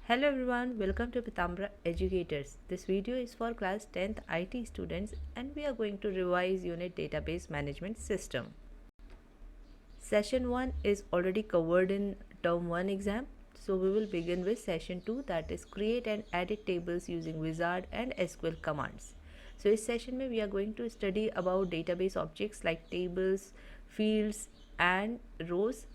Hello everyone, welcome to Pitambra Educators. This video is for class 10th IT students and we are going to revise unit database management system. Session 1 is already covered in term 1 exam. So we will begin with session 2, that is create and edit tables using wizard and SQL commands. So इस session में we are going to study about database objects like tables, fields and rows,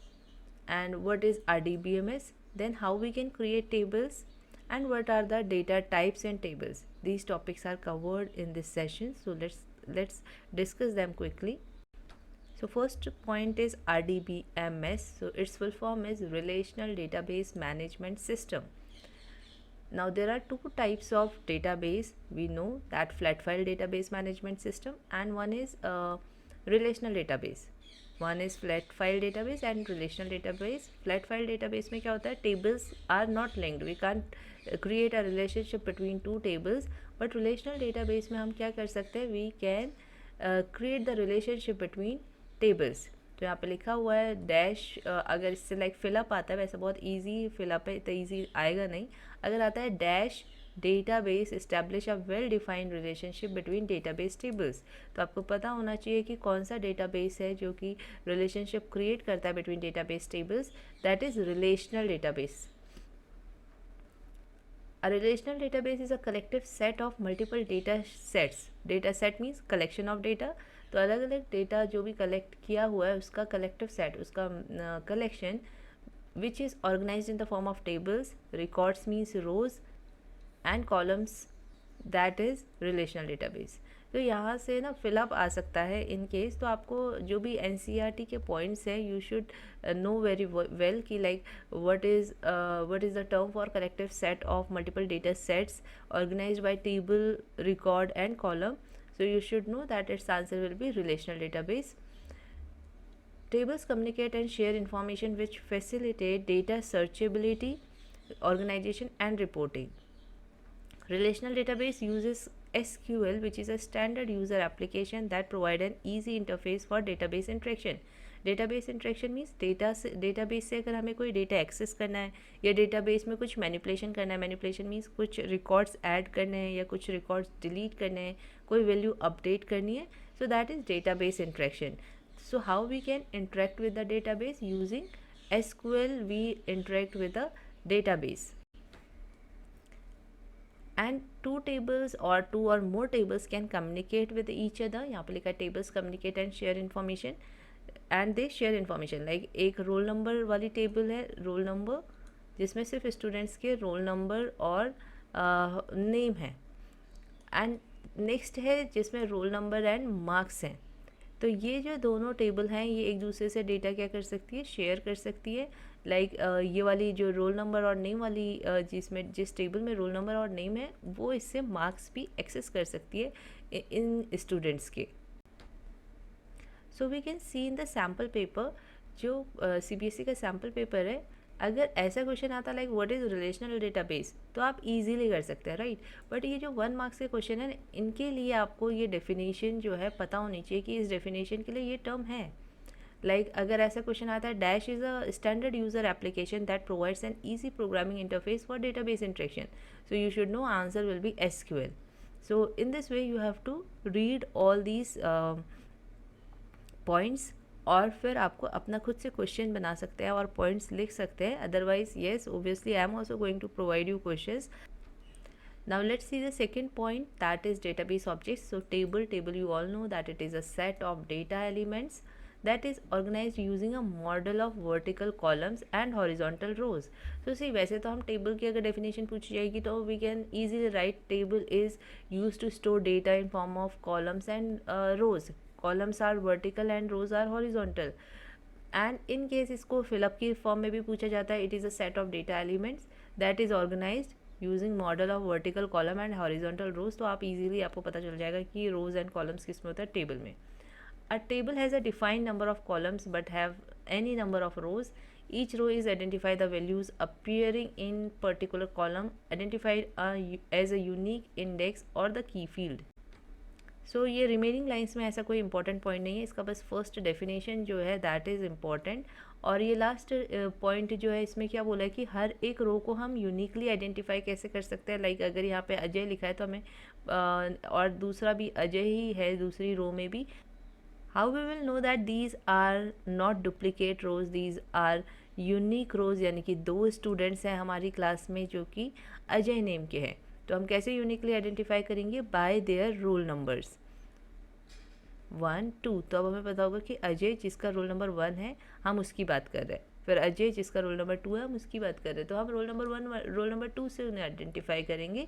and what is RDBMS, then how we can create tables, and what are the data types and tables. These topics are covered in this session, so let's discuss them quickly. So first point is RDBMS. So its full form is Relational Database Management System. Now there are two types of database. We know that flat file database management system and one is relational database. One is flat file database and relational database. Flat file database में क्या होता है, tables are not linked. We can't create a relationship between two tables. But relational database में हम क्या कर सकते हैं, we can create the relationship between tables. तो यहाँ पे लिखा हुआ है डैश, अगर इससे लाइक फिलअप आता है, वैसे बहुत इजी फिलअप है, इतना इजी आएगा नहीं. अगर आता है dash database establish a well defined relationship between database tables, तो आपको पता होना चाहिए कि कौन सा डेटाबेस है जो कि रिलेशनशिप क्रिएट करता है between database tables. That is relational database. A relational database is a collective set of multiple data sets. Data set means collection of data. तो अलग अलग डेटा जो भी कलेक्ट किया हुआ है उसका कलेक्टिव सेट, उसका collection, which is organized in the form of tables. Records means rows and columns. That is relational database. तो यहाँ से ना फिलअप आ सकता है इन केस. तो आपको जो भी एन के पॉइंट्स है, you should know very well कि like what is the term for collective set of multiple data sets organised by table, record and column. So you should know that its answer will be relational database. Tables communicate and share information which facilitate data searchability, organization and reporting. Relational database uses SQL, which is a standard user application that provide an easy interface for database interaction. Database interaction means database से अगर हमें कोई data access करना है या database में कुछ manipulation करना है, मैनिपुलेशन मीन्स कुछ रिकॉर्ड्स ऐड करने हैं या कुछ रिकॉर्ड्स डिलीट करने हैं, कोई वैल्यू अपडेट करनी है, so that is database interaction. So how we can interact with the database using SQL. We interact with the database and two tables or two or more tables can communicate with each other. यहाँ पे लिखा है tables communicate and share information and they share information. Like एक roll number वाली table है, roll number, जिसमें सिर्फ students के रोल नंबर और नेम है. एंड नेक्स्ट है जिसमें रोल नंबर एंड मार्क्स हैं. तो ये जो दोनों टेबल हैं ये एक दूसरे से डेटा क्या कर सकती है, शेयर कर सकती है. लाइक ये वाली जो रोल नंबर और नेम वाली जिसमें जिस टेबल में रोल नंबर और नेम है, वो इससे मार्क्स भी एक्सेस कर सकती है इन स्टूडेंट्स के. So we can see in the sample paper, जो CBSE का सैम्पल पेपर है, अगर ऐसा क्वेश्चन आता like what is relational database, तो आप इजीली कर सकते हैं, राइट. बट ये जो 1 मार्क्स के क्वेश्चन है, इनके लिए आपको ये डेफिनेशन जो है पता होनी चाहिए कि इस डेफिनेशन के लिए ये टर्म है. लाइक अगर ऐसा क्वेश्चन आता है dash is a standard user application that provides an easy programming interface for database interaction, so you should know answer will be SQL. So in this way you have to read all these points और फिर आपको अपना खुद से question बना सकते हैं और पॉइंट्स लिख सकते हैं. Otherwise yes, obviously I am also going to provide you questions. Now let's see the second point, that is database objects. So table you all know that it is a set of data elements that is organized using a model of vertical columns and horizontal rows. So see, वैसे तो हम table की अगर definition पूछी जाएगी तो we can easily write table is used to store data in form of columns and rows. Columns are vertical and rows are horizontal. And in case इसको fill-up की form में भी पूछा जाता है, it is a set of data elements that is organized using model of vertical column and horizontal rows. तो आप easily आपको पता चल जाएगा कि रोज एंड कॉलम्स किस में होता है टेबल में. A table has a defined number of columns but have any number of rows. Each row is identify the values appearing in particular column identified as a unique index or the key field. सो ये remaining lines में ऐसा कोई important point नहीं है, इसका बस first definition जो है दैट इज़ इम्पॉर्टेंट। और ये लास्ट पॉइंट जो है इसमें क्या बोला है कि हर एक रो को हम यूनिकली आइडेंटिफाई कैसे कर सकते हैं। लाइक अगर यहाँ पे अजय लिखा है तो हमें और दूसरा भी अजय ही है दूसरी रो में भी, how we will know that these are not duplicate rows, these are unique rows, यानी कि 2 स्टूडेंट्स हैं हमारी क्लास में जो कि अजय नेम के हैं। तो हम कैसे यूनिकली आइडेंटिफाई करेंगे? Bye their roll numbers 1 2। तो अब हमें पता होगा कि अजय जिसका रोल नंबर 1 है हम उसकी बात कर रहे हैं, फिर अजय जिसका रोल नंबर 2 है हम उसकी बात कर रहे हैं, तो हम रोल नंबर 1 रोल नंबर 2 से उन्हें आइडेंटिफाई करेंगे।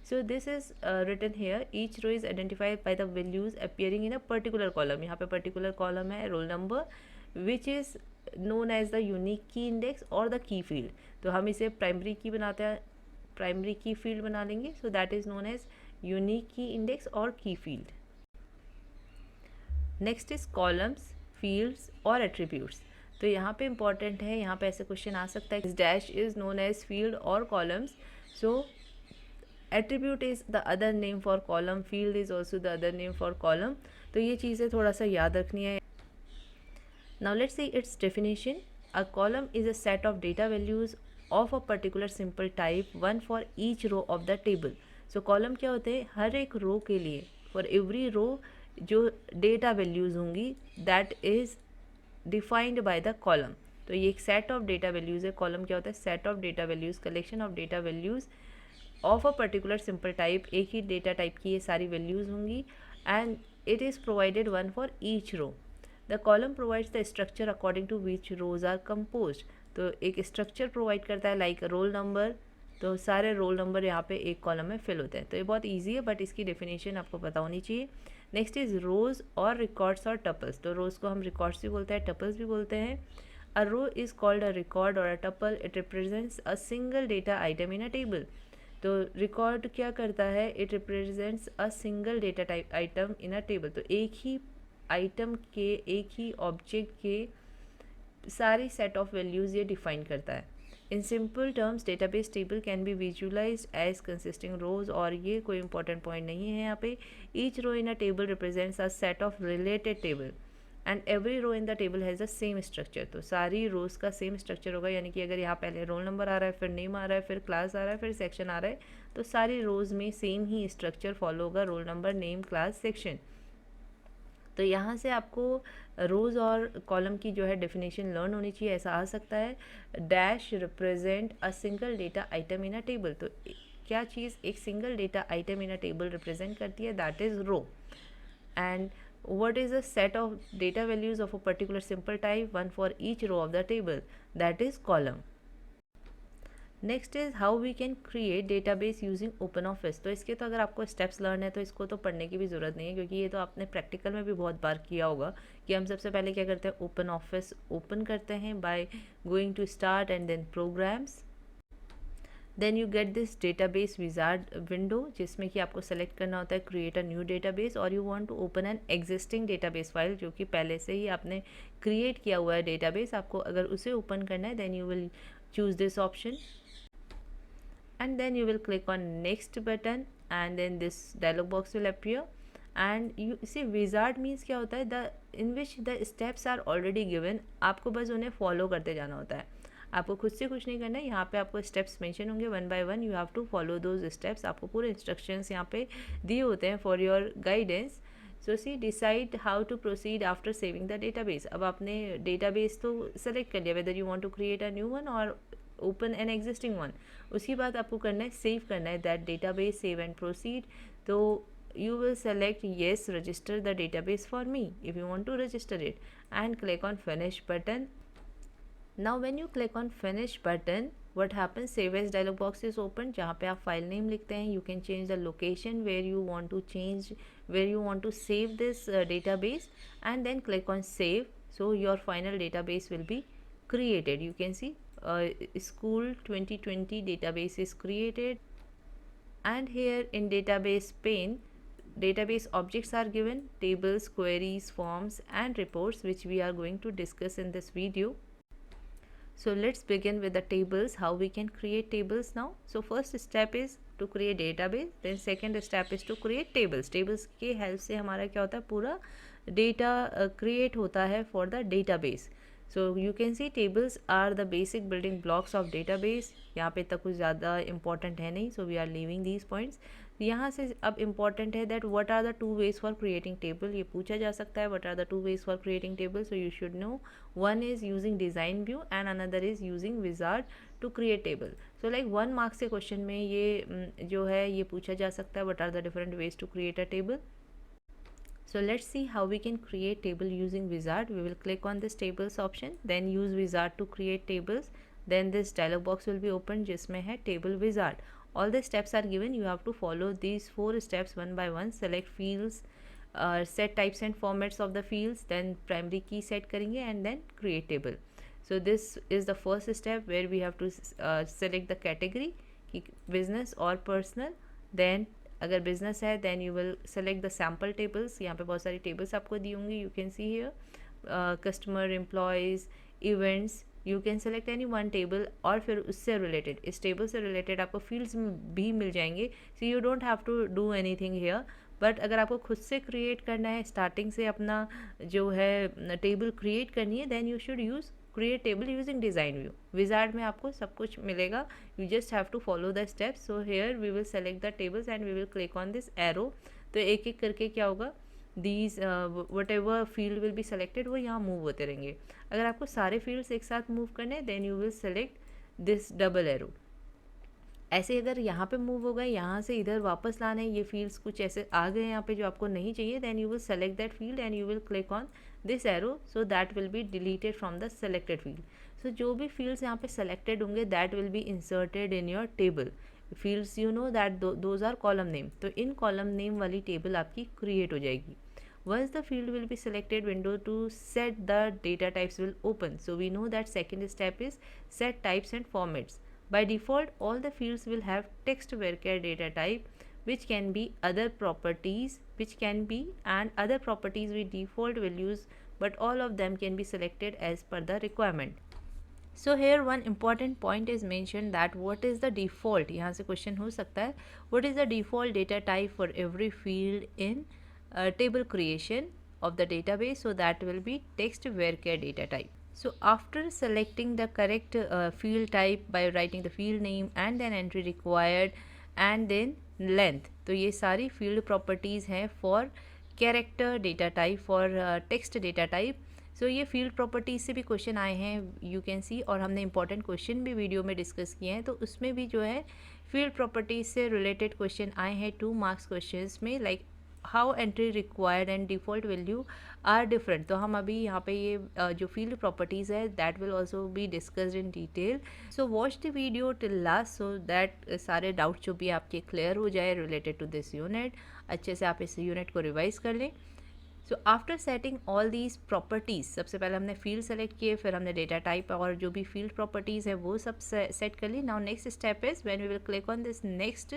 So this is written here, each row is identified by the values appearing in a particular column. यहाँ पे पर्टिकुलर कॉलम है roll number which is known as the unique key index और the key field. तो हम इसे primary की बनाते हैं, प्राइमरी की फील्ड बना लेंगे, so that is known as unique key index और key field. Next is columns, fields और एट्रीब्यूट्स। तो यहाँ पे इंपॉर्टेंट है, यहाँ पे ऐसे क्वेश्चन आ सकता है, dash is known as field और columns, so attribute is the other name for column, field is also the other name for column. तो ये चीज़ें थोड़ा सा याद रखनी है। Now let's see its definition. A column is a set of data values of a particular simple type, one for each row of the table. So column क्या होते हैं? हर एक रो के लिए, फॉर एवरी रो जो डेटा वैल्यूज़ होंगी that is defined by the column. तो ये एक सेट ऑफ डेटा वैल्यूज़ है। कॉलम क्या होता है? Set of data values, collection of data values of a particular simple type. एक ही डेटा टाइप की ये सारी वैल्यूज़ होंगी and it is provided one for each row. The column provides the structure according to which rows are compose. तो एक structure provide करता है लाइक रोल नंबर, तो सारे रोल नंबर यहाँ पे एक कॉलम में फिल होते हैं। तो ये बहुत ईजी है बट इसकी डेफिनेशन आपको पता होनी चाहिए। नेक्स्ट इज रोज और रिकॉर्ड्स और टपल्स। तो रोज को हम रिकॉर्ड्स भी बोलते हैं, टपल्स भी बोलते हैं। A row is called a record और a tuple, it represents a single data item in a table. तो रिकॉर्ड क्या करता है? It represents a single data type item in a table. तो एक ही आइटम के, एक ही ऑब्जेक्ट के सारी सेट ऑफ वैल्यूज़ ये डिफाइन करता है। In simple terms database table can be visualised as consisting rows, और ये कोई इंपॉर्टेंट पॉइंट नहीं है यहाँ पे। Each row in a table represents a set of related table and every row in the table has the same structure. तो सारी रोज का सेम स्ट्रक्चर होगा, यानी कि अगर यहाँ पहले रोल नंबर आ रहा है, फिर नेम आ रहा है, फिर क्लास आ रहा है, फिर सेक्शन आ रहा है, तो सारी रोज में सेम ही स्ट्रक्चर फॉलो होगा, roll number, name, class, section. तो यहाँ से आपको रोज़ और कॉलम की जो है डेफिनेशन लर्न होनी चाहिए। ऐसा आ सकता है, dash represent a single data item in a table. तो क्या चीज़ एक single data item in a table represent करती है? That is row. And what is a set of data values of a particular simple type, one for each row of the table, that is column. Next is how we can create database using open office. तो इसके तो अगर आपको steps learn है तो इसको तो पढ़ने की भी ज़रूरत नहीं है, क्योंकि ये तो आपने प्रैक्टिकल में भी बहुत बार किया होगा कि हम सबसे पहले क्या करते हैं? ओपन ऑफिस ओपन करते हैं by going to start and then programs. Then you get this database wizard window, जिसमें कि आपको सेलेक्ट करना होता है क्रिएट अ न्यू डेटाबेस, और you want to open an existing database file जो कि पहले से ही आपने क्रिएट किया हुआ है डेटाबेस। आपको अगर उसे ओपन करना है then you will choose this option and then you will click on next button and then this dialog box will appear and you see wizard means क्या होता है? the in which the steps are already given, आपको बस उन्हें follow करते जाना होता है, आपको खुद से कुछ नहीं करना है। यहाँ पे आपको स्टेप्स मेंशन होंगे one by one, you have to follow those steps. आपको पूरे इंस्ट्रक्शंस यहाँ पे दिए होते हैं for your guidance. So see decide how to proceed after saving the database. अब आपने डेटाबेस तो सेलेक्ट कर लिया whether you want to create a new one और ओपन एन एग्जिस्टिंग वन। उसके बाद आपको करना है सेव करना है that database, save and proceed. तो you will select yes, register the database for me if you want to register it and click on finish button. Now when you click on finish button, what happens? save as dialog box is open, जहाँ पे आप file name लिखते हैं। you can change the location where you want to change, where you want to save this database and then click on save. So your final database will be created. You can see school 2020 database is created, and here in database pane database objects are given, tables, queries, forms and reports, which we are going to discuss in this video. So let's begin with the tables, how we can create tables now. So first step is to create database, then second step is to create tables. Tables की help से हमारा क्या होता है, पूरा data create होता है for the database. So you can see tables are the basic building blocks of database. यहाँ पे तक कुछ ज़्यादा इंपॉर्टेंट है नहीं, so we are leaving these points. यहाँ से अब इम्पॉर्टेंट है that what are the two ways for creating table. ये पूछा जा सकता है what are the two ways for creating table. So you should know one is using design view and another is using wizard to create table. So like 1 marks के question में ये जो है ये पूछा जा सकता है what are the different ways to create a table. So let's see how we can create table using wizard. We will click on this tables option, then use wizard to create tables. Then this dialog box will be opened जिसमें है table wizard. All the steps are given. You have to follow these 4 steps one by one. Select fields, set types and formats of the fields, then primary key set करेंगे and then create table. So this is the first step where we have to select the category कि business or personal. Then अगर business है then you will select the sample tables. यहाँ पे बहुत सारी tables आपको दी होंगी. You can see here customer, employees, events. You can select any one table और फिर उससे रिलेटेड, इस टेबल से रिलेटेड आपको फील्ड्स भी मिल जाएंगे. So you don't have to do anything here. But अगर आपको खुद से क्रिएट करना है, स्टार्टिंग से अपना जो है टेबल क्रिएट करनी है, then you should use create table using design view. Wizard में आपको सब कुछ मिलेगा. You just have to follow the steps. So here we will select the tables and we will click on this arrow. तो एक एक करके क्या होगा, these whatever field will be selected वो यहाँ मूव होते रहेंगे. अगर आपको सारे fields एक साथ मूव करने हैं then you will select this double arrow. ऐसे अगर यहाँ पे मूव हो गए, यहाँ से इधर वापस लाने, ये फील्ड्स कुछ ऐसे आ गए यहाँ पे जो आपको नहीं चाहिए, then you will select that field and you will click on this arrow. So that will be deleted from the selected field. So जो भी फील्ड्स यहाँ पे सेलेक्टेड होंगे that will be inserted in your table. Fields you know that those are column name. तो इन column name वाली table आपकी create हो जाएगी. Once the field will be selected, window to set the data types will open. So we know that second step is set types and formats. By default, all the fields will have text varchar data type, which can be other properties, and other properties we default will use, but all of them can be selected as per the requirement. So here one important point is mentioned that what is the default. यहाँ से question हो सकता है, what is the default data type for every field in table creation of the database. So that will be text varchar data type. So after selecting the correct field type by writing the field name and then entry required and then length, तो ये सारी field properties हैं for character data type, for text data type. So ये field properties से भी question आए हैं, you can see, और हमने important क्वेश्चन भी वीडियो में डिस्कस किए हैं. तो उसमें भी जो है field properties से related क्वेश्चन आए हैं 2 मार्क्स क्वेश्चंस में, like how entry required and default value are different. तो हम अभी यहाँ पे ये जो फील्ड प्रॉपर्टीज़ है that will also be discussed in detail. So watch the video till last so that सारे डाउट जो भी आपके क्लियर हो जाए रिलेटेड टू दिस यूनिट. अच्छे से आप इस यूनिट को रिवाइज कर लें. सो after setting all these properties, सबसे पहले हमने फील्ड सेलेक्ट किए, फिर हमने डेटा टाइप और जो भी फील्ड प्रॉपर्टीज़ है वो सब सेट कर ली. Now next step is when we will click on this next.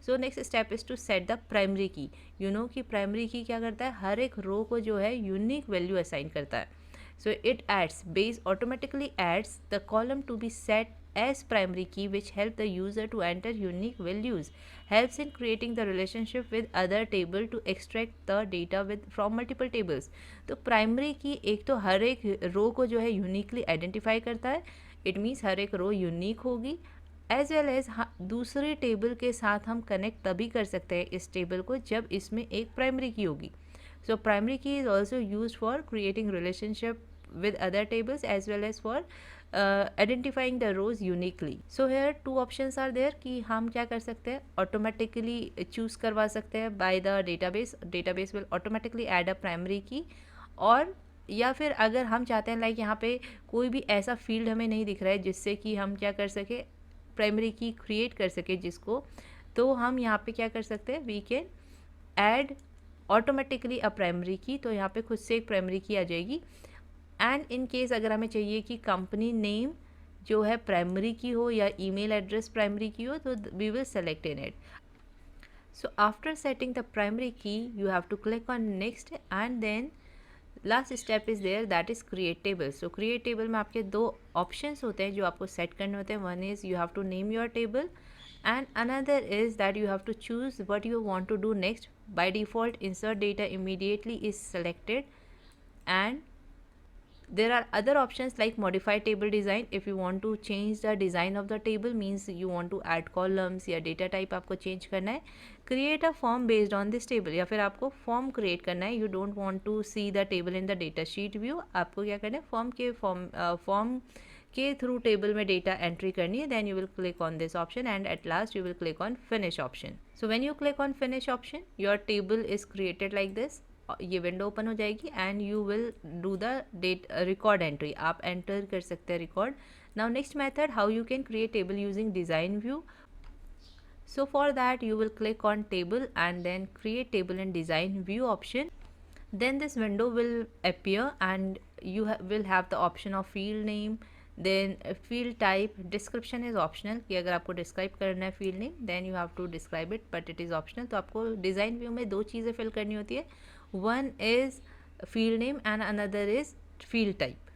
So next step is to set the primary key. You know कि प्राइमरी की क्या करता है, हर एक रो को जो है यूनिक वैल्यू असाइन करता है. So it adds base automatically adds the column to be set as primary key, which help the user to enter unique values, helps in creating the relationship with other table to extract the data from multiple tables. तो primary key एक तो हर एक रो को जो है uniquely identify करता है. It means हर एक रो यूनिक होगी, एज वेल एज दूसरे टेबल के साथ हम कनेक्ट तभी कर सकते हैं इस टेबल को जब इसमें एक प्राइमरी की होगी. सो प्राइमरी की is also use for creating relationship with other tables as well as for identifying the rows uniquely. So here 2 options are there कि हम क्या कर सकते हैं, automatically choose करवा सकते हैं by the database will automatically add a primary key, और या फिर अगर हम चाहते हैं लाइक यहाँ पे कोई भी ऐसा फील्ड हमें नहीं दिख रहा है जिससे कि हम क्या कर सके, प्राइमरी की क्रिएट कर सके जिसको, तो हम यहाँ पे क्या कर सकते हैं, we can add automatically a primary key. तो यहाँ पे खुद से एक प्राइमरी की आ जाएगी. एंड इन केस अगर हमें चाहिए कि कंपनी नेम जो है प्राइमरी की हो या ईमेल एड्रेस प्राइमरी की हो, तो we will select in it. So after setting the primary key you have to click on next and then last step is there that is create table. So create table में आपके 2 options होते हैं जो आपको set करने होते हैं. One is you have to name your table And another is that you have to choose what you want to do next. By default, insert data immediately is selected, and there are other options like modify table design. If you want to change the design of the table, means you want to add columns या data type आपको change करना है. Create a form based on this table, या फिर आपको form create करना है. You don't want to see the table in the data sheet view. आपको क्या करना है, form के थ्रू टेबल में डेटा एंट्री करनी है. Then you will click on this option and at last you will click on finish option. So when you click on finish option, your table is created like this. ये window open हो जाएगी and you will do the data record entry. आप enter कर सकते हैं record. Now next method, how you can create table using design view. So for that you will click on table and then create table in design view option. Then this window will appear and you will have the option of field name, then field type. Description is optional कि अगर आपको describe करना है field name then you have to describe it, but it is optional. तो आपको design view में दो चीज़ें fill करनी होती है. One is field name and another is field type.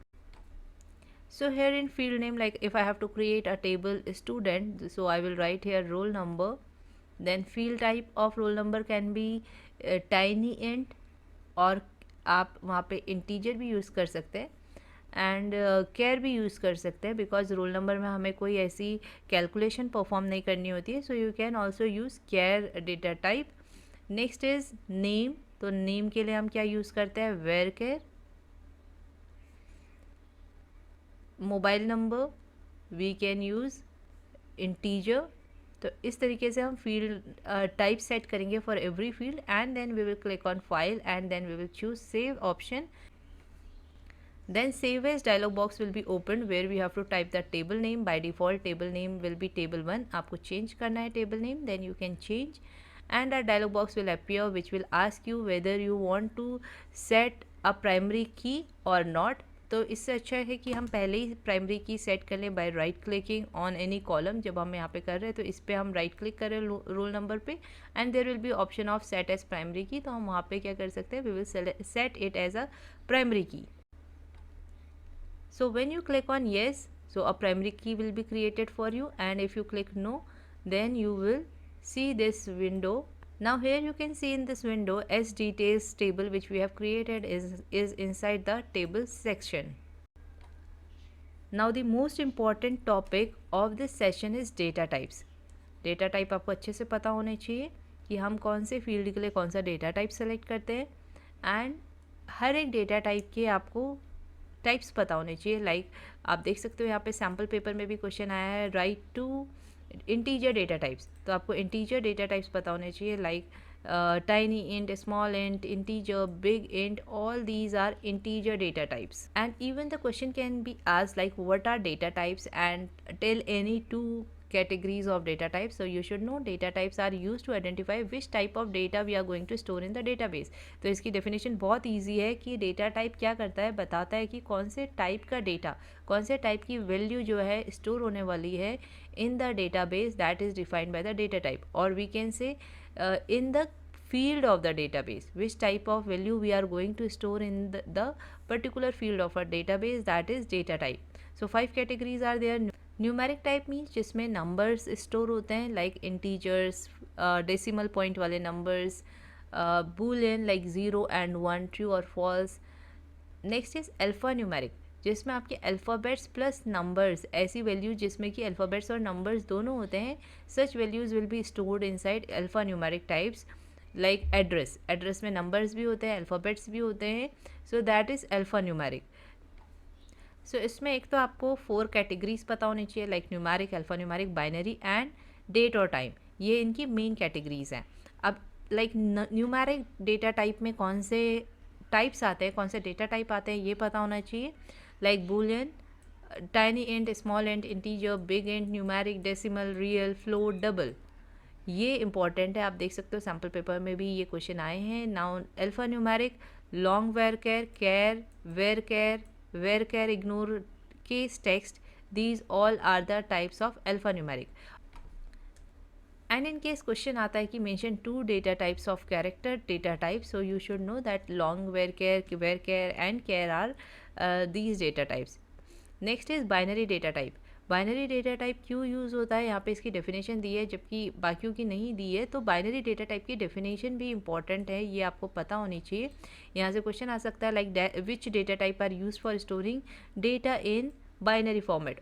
So here in field name, like if I have to create a table student, so I will write here roll number. Then field type of roll number can be tiny int, और आप वहाँ पे integer भी use कर सकते हैं and care भी use कर सकते हैं, बिकॉज रोल नंबर में हमें कोई ऐसी कैलकुलेशन परफॉर्म नहीं करनी होती है. So you can also use char data type. Next is name. तो नेम के लिए हम क्या यूज़ करते हैं, varchar. Mobile number we can use integer. तो इस तरीके से हम फील्ड टाइप सेट करेंगे for every field and then we will click on file and then we will choose save option. Then save as dialog box will be opened where we have to type the table name. By default table name will be table 1. आपको change करना है table name, then you can change and a dialog box will appear which will ask you whether you want to set a primary key or not. तो इससे अच्छा है कि हम पहले ही प्राइमरी की सेट कर लें by right clicking on any column. जब हम यहाँ पे कर रहे हैं तो इस पर हम राइट क्लिक करें रोल नंबर पे and there will be option of set as primary key. तो हम वहाँ पे क्या कर सकते हैं, we will set it as a primary key. So when you click on yes, so a primary key will be created for you, and if you click no, then you will see this window. Now here you can see in this window S details table which we have created is inside the table section. Now the most important topic of this session is data types. Data type आपको अच्छे से पता होने चाहिए कि हम कौन से फील्ड के लिए कौन सा डेटा टाइप सेलेक्ट करते हैं, एंड हर एक डेटा टाइप के आपको टाइप्स पता होने चाहिए. लाइक आप देख सकते हो यहाँ पे सैम्पल पेपर में भी क्वेश्चन आया है, write two integer data types. तो आपको इंटीजर डेटा टाइप्स पता होने चाहिए, like tiny int, small int, integer, big int, all these are integer data types. And even the question can be asked like what are data types and tell any two categories of data types. So you should know data types are used to identify which type of data we are going to store in the database. तो इसकी definition बहुत easy है कि data type क्या करता है, बताता है कि कौन से type का data, कौन से type की value जो है store होने वाली है in the database, that is defined by the data type. Or we can say in the field of the database, which type of value we are going to store in the particular field of a database, that is data type. So 5 categories are there. Numeric type means जिसमें numbers store होते हैं, like integers, decimal point वाले numbers, boolean like 0 and 1, true और false. Next is alpha numeric, जिसमें आपके alphabets plus numbers, ऐसी values जिसमें कि अल्फ़ाबेट्स और नंबर्स दोनों होते हैं, such values will be stored inside alpha numeric types. Like address, address में नंबर्स भी होते हैं, अल्फ़ाबेट्स भी होते हैं, so that is alpha numeric. So इसमें एक तो आपको 4 कैटेगरीज पता होनी चाहिए, like numeric, alphanumeric, binary and date और टाइम. ये इनकी मेन कैटेगरीज हैं. अब लाइक न्यूमेरिक डेटा टाइप में कौन से टाइप्स आते हैं, कौन से डेटा टाइप आते हैं, ये पता होना चाहिए. Like Boolean, tiny int, small int, integer, big int, numeric, decimal, real, float, double. ये इंपॉर्टेंट है, आप देख सकते हो सैम्पल पेपर में भी ये क्वेश्चन आए हैं. Now alphanumeric, long varchar, char, varchar, where care, ignore, case text, these all are the types of alphanumeric. And in case question आता है कि mention 2 data types of character data types, so you should know that long, where care and care are these data types. Next is binary data type. Binary data type क्यों use होता है, यहाँ पे इसकी definition दी है जबकि बाकियों की नहीं दी है। तो बाइनरी डेटा टाइप की डेफिनेशन भी इंपॉर्टेंट है, ये आपको पता होनी चाहिए। यहाँ से क्वेश्चन आ सकता है like which data type are use for storing data in binary format.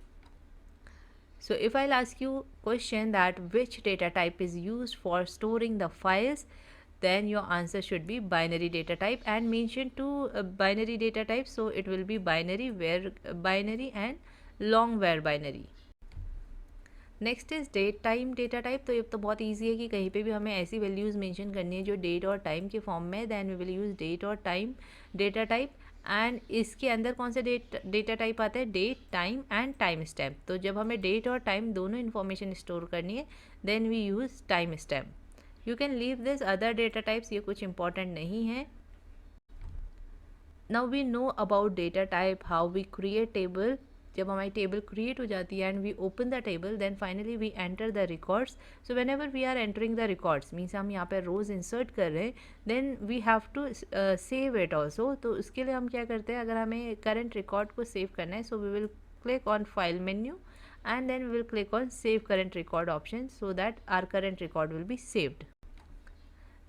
So if I'll ask you question that which data type is used for storing the files, then your answer should be binary data type and mention two binary data types. So it will be binary, where binary and long where binary. Next is date time data type. तो ये तो बहुत easy है कि कहीं पे भी हमें ऐसी वैल्यूज़ मेंशन करनी है जो डेट और टाइम के फॉर्म में, then we will use date और टाइम डेटा टाइप. एंड इसके अंदर कौन से डेटा टाइप आता है, date, time and time stamp. तो जब हमें डेट और टाइम दोनों इन्फॉर्मेशन स्टोर करनी है then we use time stamp. You can leave this other data types, ये कुछ इंपॉर्टेंट नहीं है. Now we know about data type, how we create table. जब हमारी टेबल क्रिएट हो जाती है and we open the table, then finally we enter the records. So whenever we are entering the records means हम यहाँ पर rows insert कर रहे हैं, then we have to save it also. तो उसके लिए हम क्या करते हैं, अगर हमें करंट रिकॉर्ड को सेव करना है, so we will click on file menu and then we will click on save current record option so that our current record will be saved.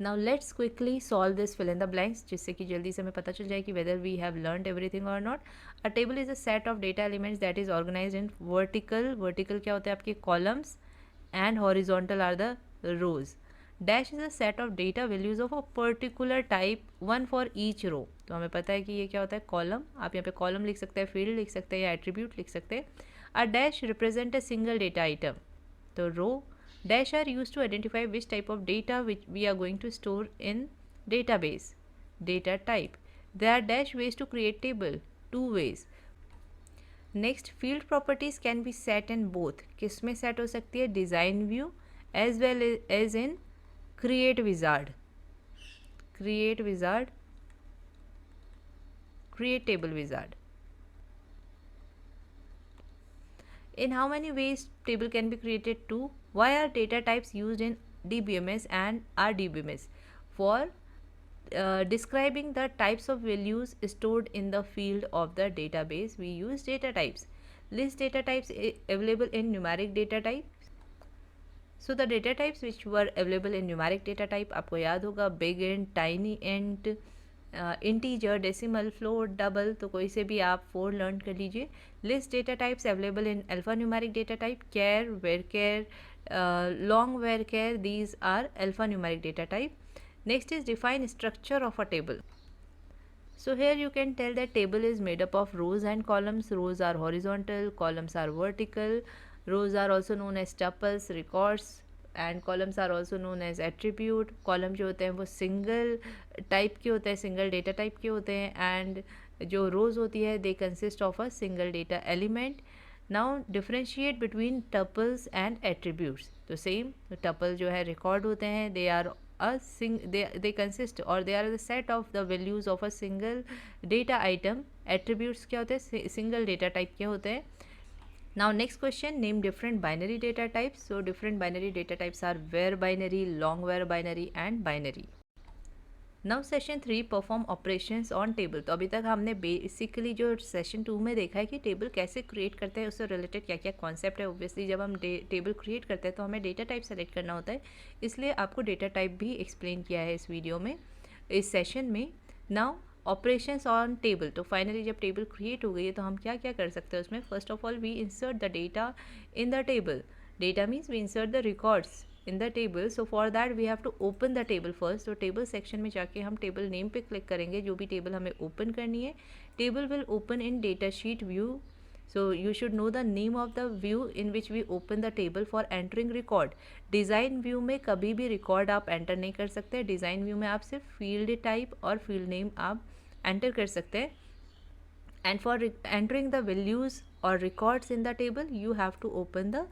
Now let's quickly solve this fill in the blanks, जिससे कि जल्दी से हमें पता चल जाए कि whether we have learned everything or not. A table is a set of data elements that is organized in vertical क्या होता है आपके columns and horizontal are the rows. Dash is a set of data values of a particular type, one for each row. तो हमें पता है कि ये क्या होता है, कॉलम. आप यहाँ पे कॉलम लिख सकते हैं, फील्ड लिख सकते हैं या एट्रीब्यूट लिख सकते हैं. A dash represent a single data item. तो रो. Dash are used to identify which type of data which we are going to store in database. Data type. There are dash ways to create table. 2 ways. Next, field properties can be set in both. किस में set हो सकती है, design view as well as in create wizard. Create wizard, create table wizard. In how many ways table can be created? 2. Why are data types used in DBMS and RDBMS? For describing the types of values stored in the field of the database, we use data types. List data types available in numeric data type. So the data types which were available in numeric data type, आपको याद होगा, big int, tiny int, integer, decimal, float, double. तो कोई से भी आप 4 learn कर लीजिए. List data types available in alphanumeric data type, char, varchar, long varchar. These are alphanumeric data type. Next is define structure of a table. So here you can tell that table is made up of rows and columns. Rows are horizontal, columns are vertical. Rows are also known as tuples, records, and columns are also known as attribute. Column जो होते हैं वो single type के होते हैं, single data type के होते हैं, and जो rows होती है they consist of a single data element. Now differentiate between tuples and attributes. तो same tuple जो है record होते हैं, they are they consist or they are the set of the values of a single data item. Attributes क्या होते हैं, single data type के होते हैं. Now next question, name different binary data types. So different binary data types are where binary, long where binary and binary. Now session 3 perform operations on table. तो अभी तक हमने बेसिकली जो session 2 में देखा है कि टेबल कैसे क्रिएट करते हैं, उससे रिलेटेड क्या क्या कॉन्सेप्ट है. ऑब्वियसली जब हम टेबल क्रिएट करते हैं तो हमें डेटा टाइप सेलेक्ट करना होता है, इसलिए आपको डेटा टाइप भी एक्सप्लेन किया है इस वीडियो में, इस सेशन में. Now operations on table. तो फाइनली जब टेबल क्रिएट हो गई है तो हम क्या क्या कर सकते हैं उसमें. First of all we insert the data in the table. Data means we insert the records in the table. So for that we have to open the table first. तो टेबल सेक्शन में जाके हम table name पे click करेंगे, जो भी table हमें open करनी है. Table will open in data sheet view. So you should know the name of the view in which we open the table for entering record. Design view में कभी भी record आप enter नहीं कर सकते. Design view में आप सिर्फ field type और field name आप enter कर सकते हैं. And for entering the values or records in the table, you have to open the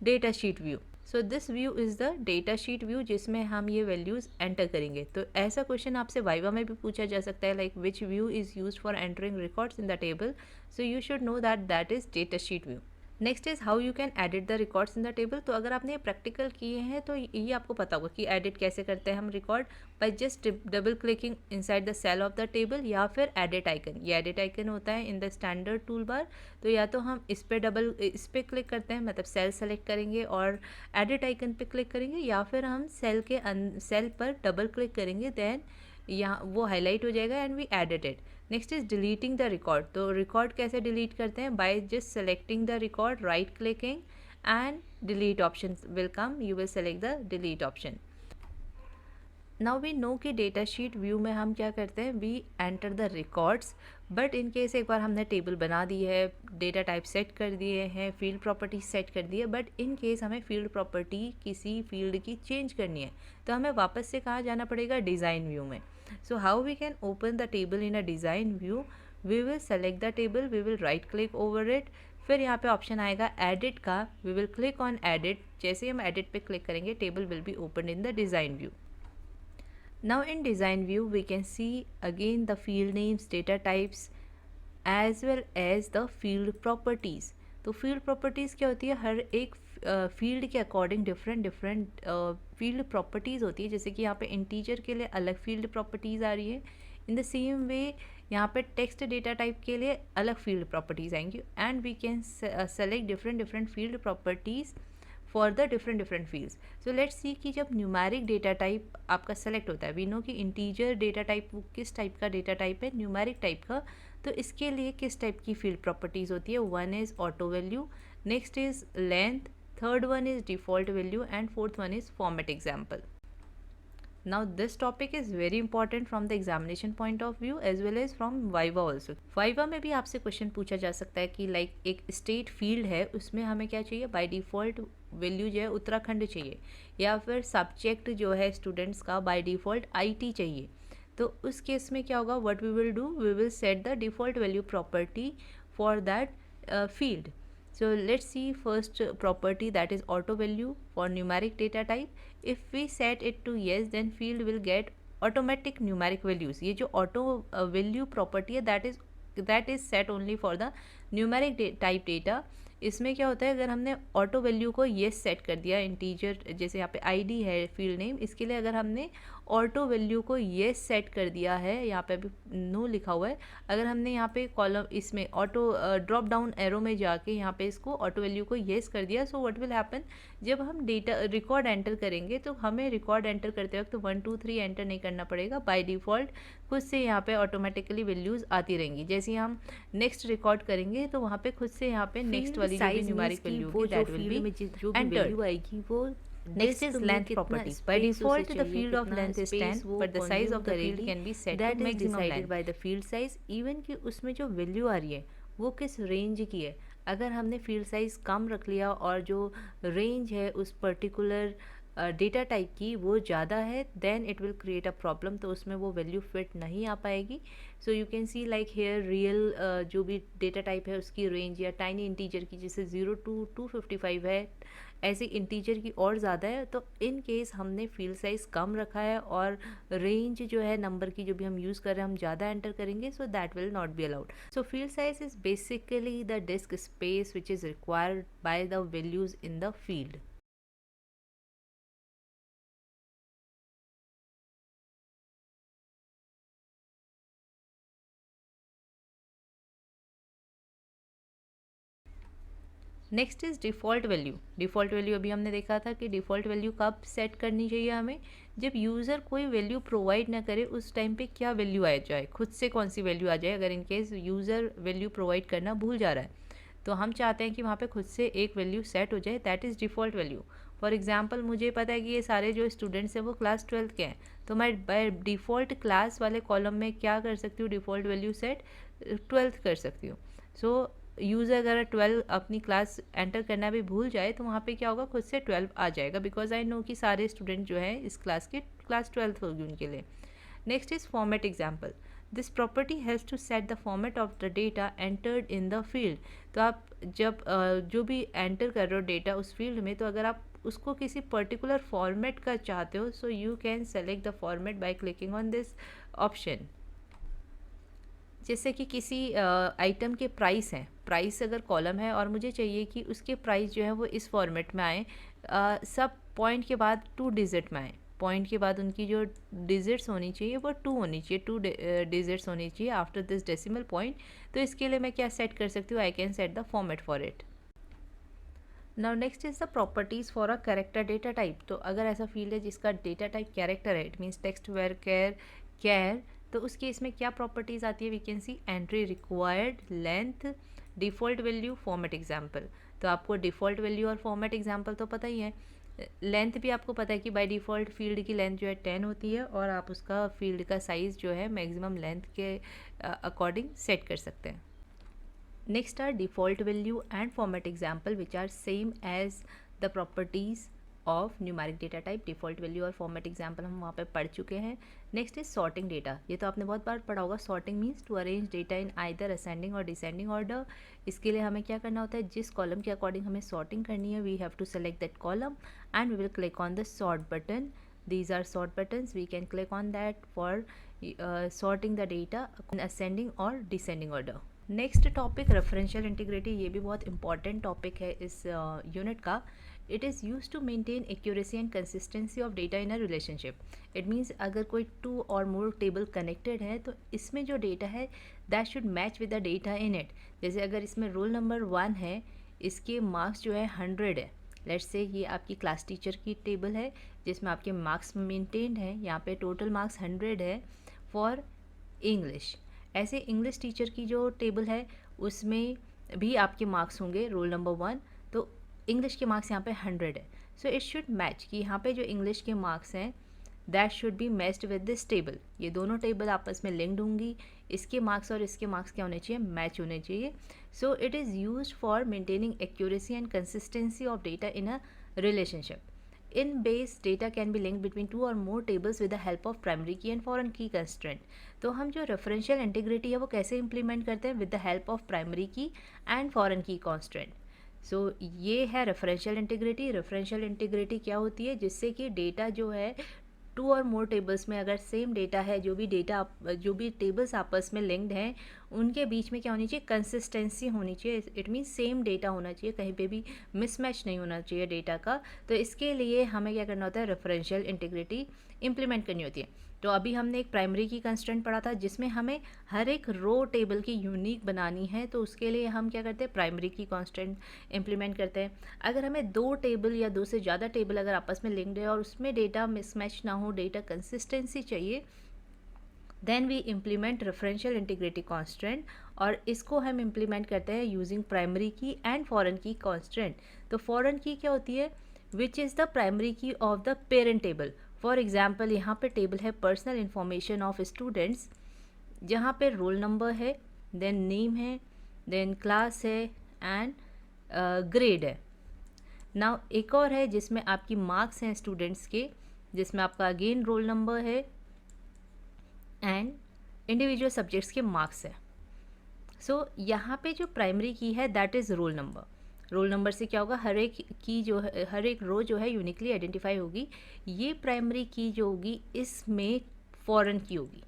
data sheet view. So this view is the data sheet view जिसमें हम ये values enter करेंगे. तो ऐसा क्वेश्चन आपसे वाइवा में भी पूछा जा सकता है, like which view is used for entering records in the table. So you should know that that is data sheet view. Next is how you can edit the records in the table. तो अगर आपने practical किए हैं तो ये आपको पता होगा कि एडिट कैसे करते हैं हम record, by just double clicking inside the cell of the table या फिर एडिट आइकन। ये एडिट आइकन होता है in the standard tool bar. तो या तो हम इस पे क्लिक करते हैं, मतलब सेल सेलेक्ट करेंगे और एडिट आइकन पे क्लिक करेंगे, या फिर हम सेल पर डबल क्लिक करेंगे, देन यहाँ वो हाईलाइट हो जाएगा and we edit it. Next is deleting the record. तो रिकॉर्ड कैसे डिलीट करते हैं? By just selecting the record, right clicking and delete option will come, you will select the delete option. Now we know कि data sheet view में हम क्या करते हैं, we enter the records. But in case एक बार हमने table बना दी है, डेटा टाइप सेट कर दिए हैं, फील्ड प्रॉपर्टी सेट कर दी है, बट इन केस हमें फील्ड प्रॉपर्टी किसी फील्ड की चेंज करनी है, तो हमें वापस से कहाँ जाना पड़ेगा, डिज़ाइन व्यू में। So how we can open the table in a design view? We will select the table, we will right click over it, फिर यहाँ पे ऑप्शन आएगा edit का, we will click on edit। जैसे ही हम edit पे click करेंगे, table will be opened in the design view। Now in design view we can see again the field names, data types as well as the field properties। तो field properties क्या होती है, हर एक field के according different field properties होती है। जैसे कि यहाँ पे इंटीजर के लिए अलग फील्ड प्रॉपर्टीज़ आ रही है, इन द सेम वे यहाँ पे टेक्स्ट डेटा टाइप के लिए अलग फील्ड प्रॉपर्टीज़ आएंगी, and we can select different field properties for the different fields. So let's see कि जब न्यूमेरिक डेटा टाइप आपका सेलेक्ट होता है, वी नो कि इंटीजर डेटा टाइप वो किस टाइप का डेटा टाइप है, न्यूमेरिक टाइप का। तो इसके लिए किस टाइप की फील्ड प्रॉपर्टीज़ होती है, one is auto value, next is length, third one is default value, and fourth one is format example. Now this topic is very important from the examination point of view as well as from viva also। viva में भी आपसे question पूछा जा सकता है कि like एक state field है, उसमें हमें क्या चाहिए, बाय डिफ़ॉल्ट वैल्यू जो है उत्तराखंड चाहिए, या फिर सब्जेक्ट जो है स्टूडेंट्स का बाय डिफ़ॉल्ट IT चाहिए। तो उस केस में क्या होगा, what we will do, we will set the default value property for that field। So let's see first property, that is auto value for numeric data type। If we set it to yes, then field will get automatic numeric values। ये जो auto value property है, that is set only for the numeric type data। इसमें क्या होता है, अगर हमने auto value को येस सेट कर दिया, इंटीजर जैसे यहाँ पे ID है फील्ड नेम, इसके लिए अगर हमने ऑटो वैल्यू को येस सेट कर दिया है, यहाँ पे अभी नो लिखा हुआ है, अगर हमने यहाँ पे कॉलम इसमें ऑटो ड्रॉप डाउन एरो में जाके यहाँ पे इसको ऑटो वैल्यू को येस कर दिया, सो व्हाट विल हैपन, जब हम डेटा रिकॉर्ड एंटर करेंगे तो हमें रिकॉर्ड एंटर करते वक्त 1 2 3 एंटर नहीं करना पड़ेगा, बाय डिफ़ॉल्ट खुद से यहाँ पे ऑटोमेटिकली वैल्यूज़ आती रहेंगी। जैसे ही हम नेक्स्ट रिकॉर्ड करेंगे तो वहाँ पे खुद से यहाँ पे नेक्स्ट वाली जो भी न्यूमेरिक वैल्यू होगी दैट विल बी एंटर्ड। आएगी वो Next is length properties। By default, the field of length is 10, but the size of the field can be set to maximum length by the field size। Even कि उसमें जो value आ रही है वो किस range की है, अगर हमने फील्ड साइज कम रख लिया और जो रेंज है उस पर्टिकुलर डेटा टाइप की वो ज़्यादा है, then it will create a problem, तो उसमें वो वैल्यू फिट नहीं आ पाएगी। So you can see like here real जो भी डेटा टाइप है उसकी रेंज, या टाइनी इंटीजर की जैसे 0 to 255 है, ऐसे इंटीजर की और ज़्यादा है, तो इन केस हमने फील्ड साइज़ कम रखा है और रेंज जो है नंबर की जो भी हम यूज़ कर रहे हैं हम ज़्यादा एंटर करेंगे, सो that will not be allowed. So field size is basically the disc space which is required by the values in the field. Next is default value. Default value अभी हमने देखा था कि डिफ़ॉल्ट वैल्यू कब set करनी चाहिए हमें, जब यूज़र कोई वैल्यू प्रोवाइड ना करे उस टाइम पे क्या वैल्यू आ जाए, खुद से कौन सी वैल्यू आ जाए। अगर in case user value provide करना भूल जा रहा है तो हम चाहते हैं कि वहाँ पे खुद से एक वैल्यू सेट हो जाए, that is default value. For example मुझे पता है कि ये सारे जो स्टूडेंट्स हैं वो क्लास 12 के हैं, तो मैं बाय डिफ़ॉल्ट क्लास वाले कॉलम में क्या कर सकती हूँ, डिफ़ॉल्ट वैल्यू सेट 12 कर सकती हूँ। सो यूज़र अगर 12 अपनी क्लास एंटर करना भी भूल जाए तो वहाँ पे क्या होगा, खुद से 12 आ जाएगा, बिकॉज आई नो कि सारे स्टूडेंट जो हैं इस क्लास के क्लास 12 होगी उनके लिए। Next is format example. This property has to set the format of the data entered in the field. तो आप जब जो भी एंटर कर रहे हो डेटा उस फील्ड में, तो अगर आप उसको किसी पर्टिकुलर फॉर्मेट का चाहते हो, सो you can select the format bye clicking on this option. जैसे कि किसी आइटम के प्राइस हैं, प्राइस अगर कॉलम है और मुझे चाहिए कि उसके प्राइस जो है वो इस फॉर्मेट में आए, सब पॉइंट के बाद 2 डिजिट में आए, पॉइंट के बाद उनकी जो डिजिट्स होनी चाहिए वो 2 होनी चाहिए, 2 डिजिट्स होनी चाहिए आफ्टर दिस डेसिमल पॉइंट। तो इसके लिए मैं क्या सेट कर सकती हूँ, I can set the format for it. Now next is the properties for a character data type. तो अगर ऐसा फील्ड है जिसका डेटा टाइप कैरेक्टर है, it means text var char char, तो उस केस में क्या प्रॉपर्टीज़ आती है, we can see entry required, length, default value, format example. तो आपको डिफ़ॉल्ट वैल्यू और फॉर्मेट एग्जाम्पल तो पता ही है, लेंथ भी आपको पता है कि बाय डिफ़ॉल्ट फील्ड की लेंथ जो है 10 होती है और आप उसका फील्ड का साइज़ जो है मैक्सिमम लेंथ के अकॉर्डिंग सेट कर सकते हैं। Next are default value and format example which are same as the properties of numeric data type. default value और format example हम वहाँ पे पढ़ चुके हैं. Next is sorting data. ये तो आपने बहुत बार पढ़ा होगा. sorting means to arrange data in either ascending or descending order. इसके लिए हमें क्या करना होता है, जिस कॉलम के अकॉर्डिंग हमें sorting करनी है, we have to select that column and we will click on the sort button. These are sort buttons. We can click on that for sorting the data in ascending or descending order. Next topic referential integrity. ये भी बहुत important topic है इस unit का. It is use to maintain accuracy and consistency of data in a relationship. It means अगर कोई 2 और मोर table connected है तो इसमें जो डेटा है that should match with the data in it. जैसे अगर इसमें रोल नंबर 1 है, इसके मार्क्स जो है 100 है. लेट्स से ये आपकी क्लास टीचर की टेबल है जिसमें आपके मार्क्स मेंटेन्ड हैं. यहाँ पे टोटल मार्क्स 100 है फॉर इंग्लिश. ऐसे इंग्लिश टीचर की जो टेबल है उसमें भी आपके मार्क्स होंगे रोल नंबर 1, तो इंग्लिश के मार्क्स यहाँ पे 100 है. सो इट शुड मैच कि यहाँ पे जो इंग्लिश के मार्क्स हैं that should be matched with this table. ये दोनों टेबल आपस में लिंक्ड होंगी. इसके मार्क्स और इसके मार्क्स क्या होने चाहिए, मैच होने चाहिए. सो it is used for maintaining accuracy and consistency of data in a relationship. In base, data can be linked between 2 or more tables with the help of primary key and foreign key constraint. तो हम जो referential integrity है वो कैसे implement करते हैं, with the help of primary key and foreign key constant. सो ये है रेफरेंशियल इंटीग्रिटी. रेफरेंशियल इंटीग्रिटी क्या होती है, जिससे कि डेटा जो है 2 और मोर टेबल्स में अगर सेम डेटा है, जो भी टेबल्स आपस में लिंक्ड हैं उनके बीच में क्या होनी चाहिए, कंसिस्टेंसी होनी चाहिए. इट मीन सेम डेटा होना चाहिए, कहीं पे भी मिसमैच नहीं होना चाहिए डेटा का. तो इसके लिए हमें क्या करना होता है, रेफरेंशियल इंटीग्रिटी इंप्लीमेंट करनी होती है. तो अभी हमने एक प्राइमरी की कंस्ट्रेंट पढ़ा था जिसमें हमें हर एक रो टेबल की यूनिक बनानी है. तो उसके लिए हम क्या करते हैं, प्राइमरी की कंस्ट्रेंट इंप्लीमेंट करते हैं. अगर हमें 2 टेबल या 2 से ज़्यादा टेबल अगर आपस में लिंक्ड है और उसमें डेटा मिसमैच ना हो, डेटा कंसिस्टेंसी चाहिए, then we implement referential integrity constant. और इसको हम इम्प्लीमेंट करते हैं using primary key and foreign key constant. तो फॉरेन की क्या होती है, which is the primary key of the parent table. For example यहाँ पे टेबल है पर्सनल इन्फॉर्मेशन ऑफ स्टूडेंट्स, जहाँ पे रोल नंबर है, देन नेम है, देन क्लास है एंड ग्रेड है. नाउ एक और है जिसमें आपकी मार्क्स हैं स्टूडेंट्स के, जिसमें आपका अगेन रोल नंबर है एंड इंडिविजुअल सब्जेक्ट्स के मार्क्स है. सो यहाँ पे जो प्राइमरी की है that is roll number. Roll number से क्या होगा, हर एक रो जो है यूनिकली आइडेंटिफाई होगी. ये प्राइमरी की जो होगी इसमें फॉरेन की होगी.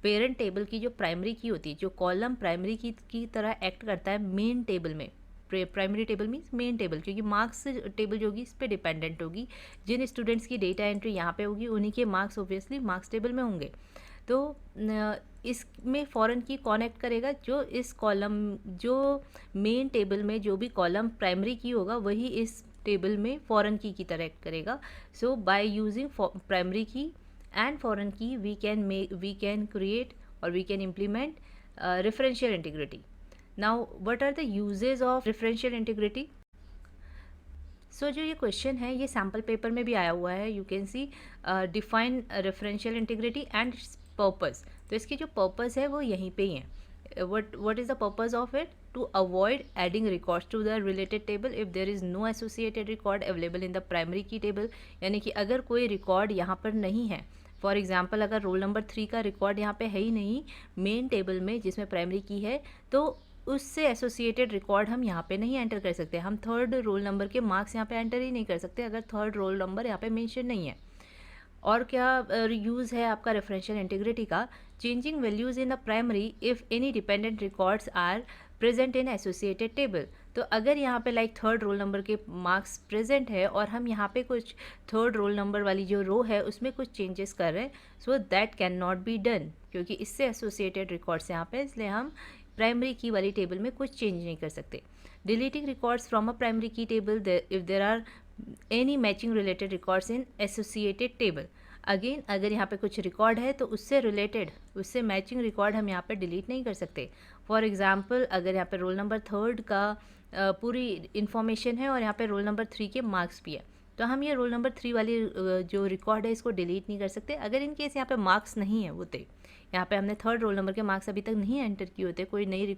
पेरेंट टेबल की जो प्राइमरी की होती है, जो कॉलम प्राइमरी की तरह एक्ट करता है मेन टेबल में. Primary table means main table, क्योंकि मार्क्स टेबल जो होगी इस पर डिपेंडेंट होगी. जिन स्टूडेंट्स की डेटा एंट्री यहाँ पे होगी उन्हीं के मार्क्स ऑब्वियसली मार्क्स टेबल में होंगे. तो इसमें फॉरेन की कनेक्ट करेगा, जो इस कॉलम जो मेन टेबल में जो भी कॉलम प्राइमरी की होगा वही इस टेबल में फॉरेन की तरह एक्ट करेगा. सो बाय यूजिंग प्राइमरी की and foreign key we can create or we can implement referential integrity. Now what are the uses of referential integrity? सो जो ये क्वेश्चन है ये सैम्पल पेपर में भी आया हुआ है. You can C define referential integrity and purpose. तो इसकी जो पर्पस है वो यहीं पे ही है. what is the purpose of it? To avoid adding records to the related table if there is no associated record available in the primary key table. यानी कि अगर कोई रिकॉर्ड यहाँ पर नहीं है, फॉर एग्जाम्पल अगर रोल नंबर 3 का रिकॉर्ड यहाँ पे है ही नहीं मेन टेबल में जिसमें प्राइमरी की है, तो उससे एसोसिएटेड रिकॉर्ड हम यहाँ पे नहीं एंटर कर सकते. हम थर्ड रोल नंबर के मार्क्स यहाँ पे एंटर ही नहीं कर सकते अगर थर्ड रोल नंबर यहाँ पे मेंशन नहीं है. और क्या यूज़ है आपका रेफरेंशियल इंटीग्रिटी का, changing values in the primary if any dependent records are present in associated table. तो अगर यहाँ पे लाइक थर्ड रोल नंबर के मार्क्स प्रेजेंट है और हम यहाँ पे कुछ थर्ड रोल नंबर वाली जो रो है उसमें कुछ चेंजेस कर रहे हैं, so that can not be done, क्योंकि इससे एसोसिएटेड रिकॉर्ड्स यहाँ पे, इसलिए हम प्राइमरी की वाली टेबल में कुछ चेंज नहीं कर सकते। Deleting records from a primary key table if there are any matching related records in associated table. Again अगर यहाँ पे कुछ रिकॉर्ड है तो उससे रिलेटेड, उससे मैचिंग रिकॉर्ड हम यहाँ पे डिलीट नहीं कर सकते। फॉर एग्जांपल अगर यहाँ पे रोल नंबर थर्ड का पूरी इन्फॉर्मेशन है और यहाँ पे रोल नंबर 3 के मार्क्स भी है, तो हम ये रोल नंबर 3 वाली जो रिकॉर्ड है इसको डिलीट नहीं कर सकते। अगर इन केस यहाँ पे मार्क्स नहीं है होते, यहाँ पे हमने थर्ड रोल नंबर के मार्क्स अभी तक नहीं एंटर किए होते, कोई नई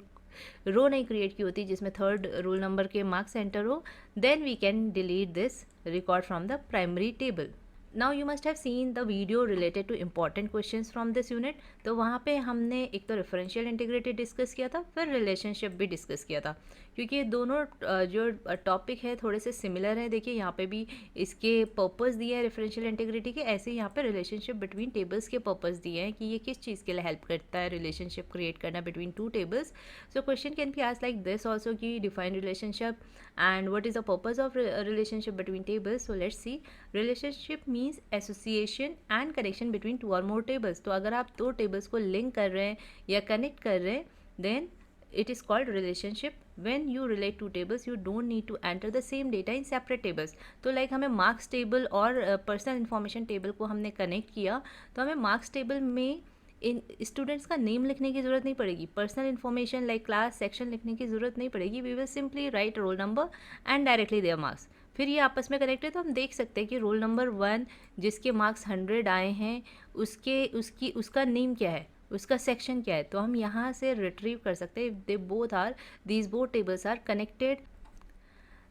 रो नहीं क्रिएट की होती जिसमें थर्ड रोल नंबर के मार्क्स एंटर हो, then we can delete this record from the primary table. Now you must have seen the video related to important questions from this unit. तो वहाँ पे हमने एक तो रेफरेंशियल इंटीग्रिटी डिस्कस किया था, फिर रिलेशनशिप भी डिस्कस किया था, क्योंकि ये दोनों जो टॉपिक है थोड़े से सिमिलर है। देखिए यहाँ पे भी इसके पर्पस दिए हैं रेफरेंशियल इंटीग्रिटी के, ऐसे ही यहाँ पे रिलेशनशिप बिटवीन टेबल्स के पर्पस दिए हैं कि ये किस चीज़ के लिए हेल्प करता है रिलेशनशिप क्रिएट करना between two tables. So question can be asked like this also कि define relationship and what is the purpose of relationship between tables. So let's see. Relationship means association and connection between two or more tables. तो अगर आप दो tables को link कर रहे हैं या connect कर रहे हैं, then it is called relationship. When you relate two tables, you don't need to enter the same data in separate tables. तो like हमें marks table और personal information table को हमने connect किया, तो हमें marks table में इन स्टूडेंट्स का नेम लिखने की ज़रूरत नहीं पड़ेगी, personal information like class section लिखने की ज़रूरत नहीं पड़ेगी। We will simply write roll number and directly their marks. फिर ये आपस में कनेक्ट है, तो हम देख सकते हैं कि रोल नंबर 1 जिसके मार्क्स 100 आए हैं उसका नेम क्या है, उसका सेक्शन क्या है, तो हम यहाँ से रिट्रीव कर सकते हैं। They both are, these both tables are connected.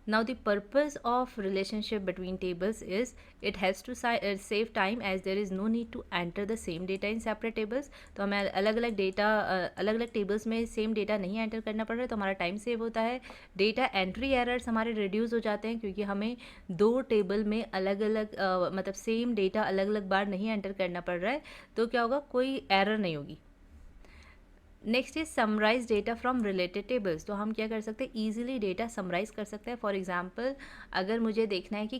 Now the purpose of relationship between tables is it helps to save time as there is no need to enter the same data in separate tables. तो हमें अलग अलग tables में same data नहीं enter करना पड़ रहा है, तो हमारा टाइम सेव होता है। डेटा एंट्री एरर्स हमारे रिड्यूस हो जाते हैं, क्योंकि हमें दो टेबल में अलग अलग मतलब सेम डेटा अलग अलग बार नहीं एंटर करना पड़ रहा है, तो क्या होगा, कोई एरर नहीं होगी। Next is summarize data from related tables. तो हम क्या कर सकते हैं, ईजिली डेटा समराइज कर सकते हैं। फॉर एग्जांपल अगर मुझे देखना है कि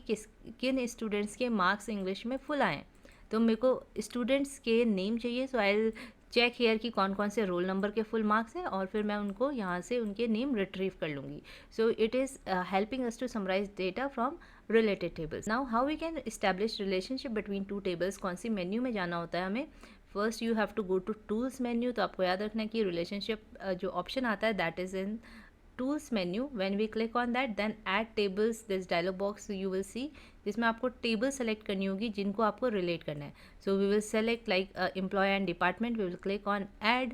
किन स्टूडेंट्स के मार्क्स इंग्लिश में फुल आए, तो मेरे को स्टूडेंट्स के नेम चाहिए। सो आई चेक हेयर कि कौन कौन से रोल नंबर के फुल मार्क्स हैं, और फिर मैं उनको यहाँ से उनके नेम रिट्रीव कर लूँगी। So it is helping us to summarize data from related tables. Now how we can establish relationship between two tables. कौन सी मेन्यू में जाना होता है हमें, first you have to go to tools menu. तो आपको याद रखना है कि रिलेशनशिप जो ऑप्शन आता है that is in tools menu. When we click on that then add tables, this dialog box you will see, जिसमें आपको टेबल सेलेक्ट करनी होगी जिनको आपको रिलेट करना है। So we will select like employ and department, we will click on add.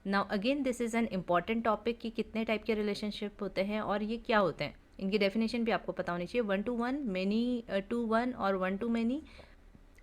Now again this is an important topic कि कितने टाइप के रिलेशनशिप होते हैं और ये क्या होते हैं, इनकी डेफिनेशन भी आपको पता होनी चाहिए। 1 to 1, many to 1 और 1 to many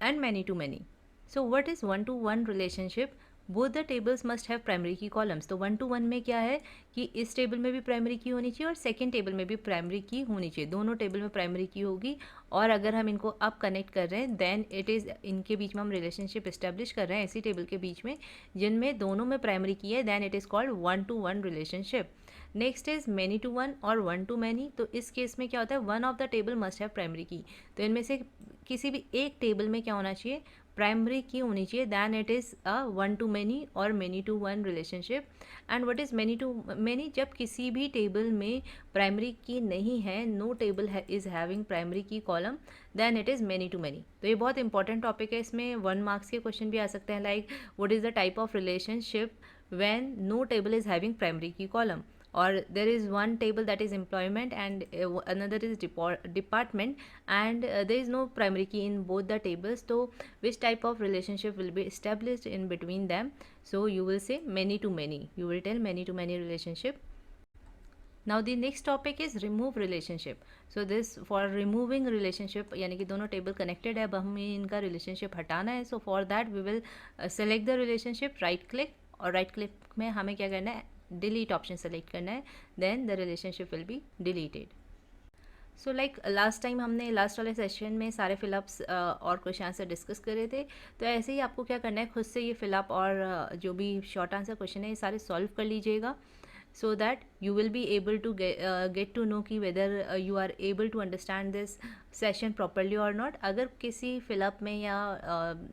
and many to many. So what is 1 to 1 relationship? Both the tables must have primary key columns. तो 1 to 1 में क्या है कि इस टेबल में भी प्राइमरी की होनी चाहिए और सेकेंड टेबल में भी प्राइमरी की होनी चाहिए, दोनों टेबल में प्राइमरी की होगी। और अगर हम इनको अब कनेक्ट कर रहे हैं देन इट इज़, इनके बीच में हम रिलेशनशिप इस्टेब्लिश कर रहे हैं ऐसी टेबल के बीच में जिनमें दोनों में प्राइमरी की है, then it is called 1 to 1 relationship. Next is many to one और 1 to many। तो इस केस में क्या होता है, one of the table must have primary key. तो इनमें से किसी भी एक टेबल में क्या होना चाहिए, प्राइमरी की होनी चाहिए, then it is a 1 to many और many to 1 relationship. And what is many to many, जब किसी भी टेबल में प्राइमरी की नहीं है, no table is having primary key column, then it is many to many। तो ये बहुत इंपॉर्टेंट टॉपिक है, इसमें 1 मार्क्स के क्वेश्चन भी आ सकते हैं like what is the type of relationship when no table is having primary key column, or there is one table that is employment and another is department and there is no primary key in both the tables. So which type of relationship will be established in between them? So you will say many to many, you will tell many to many relationship. Now the next topic is remove relationship. So this for removing relationship, यानी कि दोनों table connected है, अब हमें इनका relationship हटाना है। So for that we will select the relationship, right click, और right click में हमें क्या करना है, डिलीट ऑप्शन सेलेक्ट करना है, then the relationship will be deleted. So like last time हमने लास्ट वाले सेशन में सारे फिलअप्स और क्वेश्चन आंसर डिस्कस करे थे, तो ऐसे ही आपको क्या करना है, खुद से ये फिलअप और जो भी शॉर्ट आंसर क्वेश्चन है ये सारे सॉल्व कर लीजिएगा, so that you will be able to get to know कि whether you are able to understand this session properly or not. अगर किसी फिलअप में या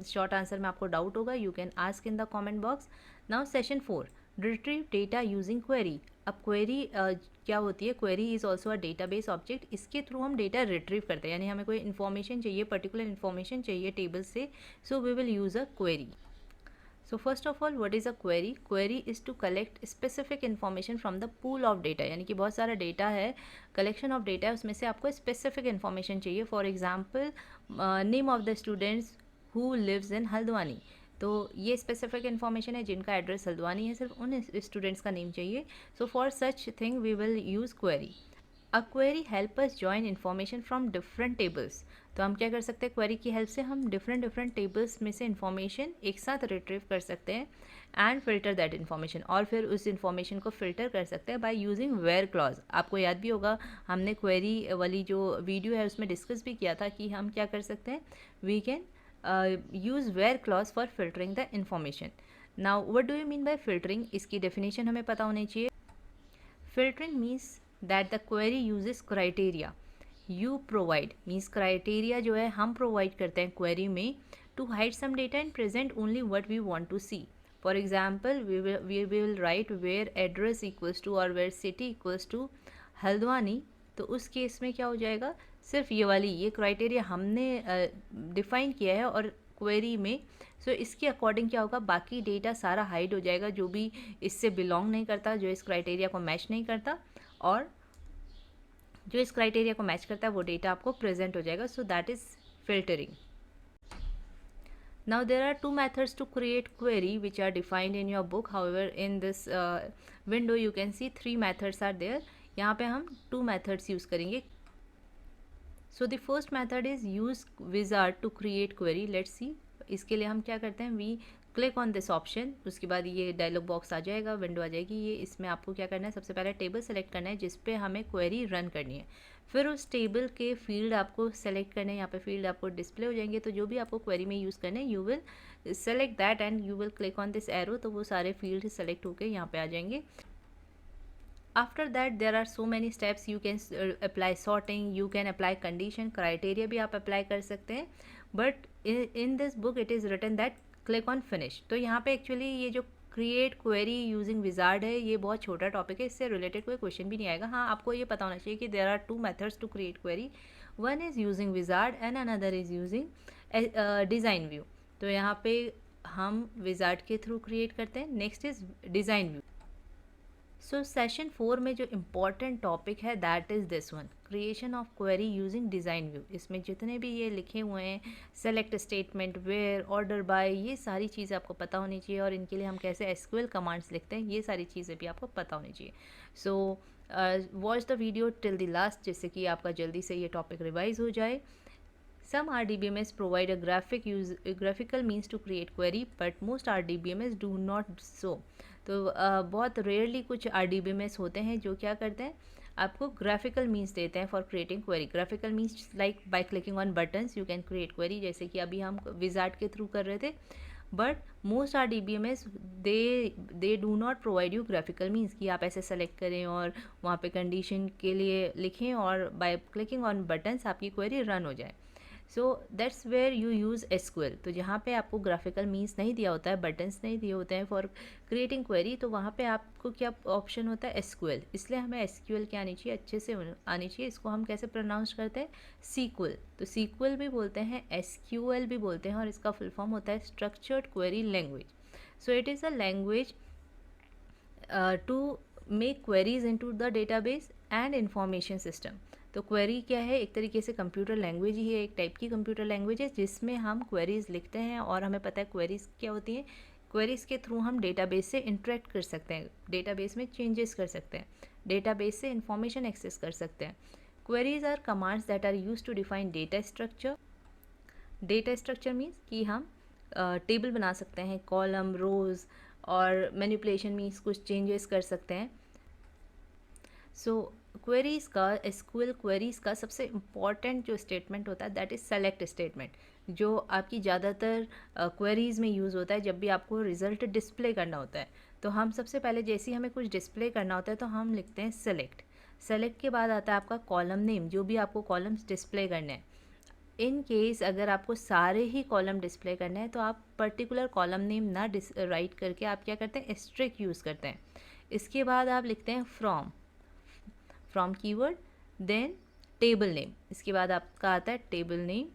शॉर्ट आंसर में आपको डाउट होगा, you can ask in the comment box. Now session 4, retrieve data using query. अब query क्या होती है? query is also a database object. इसके थ्रू हम डेटा रिट्रीव करते हैं, यानी हमें कोई इन्फॉर्मेशन चाहिए, पर्टिकुलर इन्फॉर्मेशन चाहिए टेबल से, so we will use a query. So first of all, what is a query? Query is to collect specific information from the pool of data. यानी कि बहुत सारा डेटा है, collection of data है, उसमें से आपको specific information चाहिए. For example, name of the students who lives in Haldwani. तो ये स्पेसिफिक इन्फॉर्मेशन है, जिनका एड्रेस हल्द्वानी है, सिर्फ उन स्टूडेंट्स का नेम चाहिए. So for such thing we will use query. A query help us join information from different tables. तो हम क्या कर सकते हैं, क्वेरी की हेल्प से हम डिफरेंट टेबल्स में से इन्फॉर्मेशन एक साथ रिट्रीव कर सकते हैं एंड फिल्टर दैट इन्फॉर्मेशन, और फिर उस इन्फॉर्मेशन को फिल्टर कर सकते हैं बाय यूजिंग वेयर क्लॉज. आपको याद भी होगा, हमने क्वेरी वाली जो वीडियो है उसमें डिस्कस भी किया था कि हम क्या कर सकते हैं, we can use where clause for filtering the information. Now what do you mean by filtering? इसकी डेफिनेशन हमें पता होनी चाहिए. Filtering means that the query uses criteria you provide, means criteria जो है हम provide करते हैं query में to hide some data and present only what we want to see. For example, we will write where address equals to और where city equals to Haldwani. तो उस case में क्या हो जाएगा, सिर्फ ये वाली ये क्राइटेरिया हमने डिफाइन किया है और क्वेरी में, सो इसके अकॉर्डिंग क्या होगा, बाकी डेटा सारा हाइड हो जाएगा जो भी इससे बिलोंग नहीं करता, जो इस क्राइटेरिया को मैच नहीं करता, और जो इस क्राइटेरिया को मैच करता है वो डेटा आपको प्रेजेंट हो जाएगा. सो that is filtering. Now there are two methods to create query which are defined in your book. However, in this window you can see three methods are there. यहाँ पे हम two methods use करेंगे. So the first method is use wizard to create query. Let's see. इसके लिए हम क्या करते हैं, we click on this option. उसके बाद ये डायलॉग बॉक्स आ जाएगा, विंडो आ जाएगी. ये इसमें आपको क्या करना है, सबसे पहले टेबल सेलेक्ट करना है जिस पे हमें क्वेरी रन करनी है. फिर उस टेबल के फील्ड आपको सेलेक्ट करने हैं. यहाँ पे फील्ड आपको डिस्प्ले हो जाएंगे, तो जो भी आपको क्वेरी में यूज़ करना है you will select that and you will click on this arrow. तो वो सारे फील्ड सेलेक्ट होकर यहाँ पे आ जाएंगे. After that there are so many steps. You can apply sorting, you can apply condition, criteria भी आप अप्लाई कर सकते हैं. But in this book it is written that click on finish. तो यहाँ पे एक्चुअली ये जो क्रिएट क्वेरी यूजिंग विजार्ड है, ये बहुत छोटा टॉपिक है, इससे रिलेटेड कोई क्वेश्चन भी नहीं आएगा. हाँ, आपको ये पता होना चाहिए कि there are two methods to create query. One is using wizard and another is using design view. तो यहाँ पे हम विजार्ड के थ्रू क्रिएट करते हैं. Next is design view. So session 4 में जो इम्पॉर्टेंट टॉपिक है that is this one, creation of query using design view. इसमें जितने भी ये लिखे हुए हैं, select statement, where, order by, ये सारी चीज़ें आपको पता होनी चाहिए, और इनके लिए हम कैसे एसक्यूएल कमांड्स लिखते हैं ये सारी चीज़ें भी आपको पता होनी चाहिए. सो watch the video till the last, जिससे कि आपका जल्दी से ये टॉपिक रिवाइज हो जाए. Some RDBMS provide a graphical means to create query, but most RDBMS do not so. तो बहुत रेयरली कुछ RDBMS होते हैं जो क्या करते हैं, आपको ग्राफिकल मीन्स देते हैं for creating query. Graphical means like bye clicking on buttons you can create query, जैसे कि अभी हम विजार्ड के थ्रू कर रहे थे. But most RDBMS they do not provide you graphical means कि आप ऐसे सेलेक्ट करें और वहाँ पे कंडीशन के लिए लिखें और बाय क्लिकिंग ऑन बटन्स आपकी क्वेरी रन हो जाए. So that's where you use SQL. तो जहाँ पे आपको ग्राफिकल मीन्स नहीं दिया होता है, बटन्स नहीं दिए होते हैं फॉर क्रिएटिंग क्वेरी, तो वहाँ पे आपको क्या ऑप्शन होता है, एसक्यूएल. इसलिए हमें एसक्यूएल क्या आनी चाहिए, अच्छे से आनी चाहिए. इसको हम कैसे प्रोनाउंस करते हैं, सीक्वल. तो सीक्वल भी बोलते हैं, एसक्यूएल भी बोलते हैं, और इसका फुल फॉर्म होता है structured query language. So it is a language to make queries into the database and information system. तो क्वेरी क्या है, एक तरीके से कंप्यूटर लैंग्वेज ही है, एक टाइप की कंप्यूटर लैंग्वेज है जिसमें हम क्वेरीज लिखते हैं, और हमें पता है क्वेरीज क्या होती हैं. क्वेरीज के थ्रू हम डेटाबेस से इंटरेक्ट कर सकते हैं, डेटाबेस में चेंजेस कर सकते हैं, डेटाबेस से इंफॉर्मेशन एक्सेस कर सकते हैं. Queries are commands that are use to define data structure. Data structure means कि हम टेबल बना सकते हैं, कॉलम, रोज़, और मैनिपुलेशन मीन्स कुछ चेंजेस कर सकते हैं. सो क्वेरीज़ का, एसक्यूएल क्वेरीज़ का सबसे इम्पॉर्टेंट जो स्टेटमेंट होता है दैट इज़ सेलेक्ट स्टेटमेंट, जो आपकी ज़्यादातर क्वेरीज़ में यूज़ होता है जब भी आपको रिज़ल्ट डिस्प्ले करना होता है। तो हम सबसे पहले जैसे ही हमें कुछ डिस्प्ले करना होता है तो हम लिखते हैं सेलेक्ट। सेलेक्ट के बाद आता है आपका कॉलम नेम, जो भी आपको कॉलम्स डिस्प्ले करने हैं। इन केस अगर आपको सारे ही कॉलम डिस्प्ले करने हैं तो आप पर्टिकुलर कॉलम नेम ना राइट करके आप क्या करते हैं, एस्ट्रिक यूज़ करते हैं। इसके बाद आप लिखते हैं from keyword, then table name, इसके बाद आपका आता है टेबल नेम।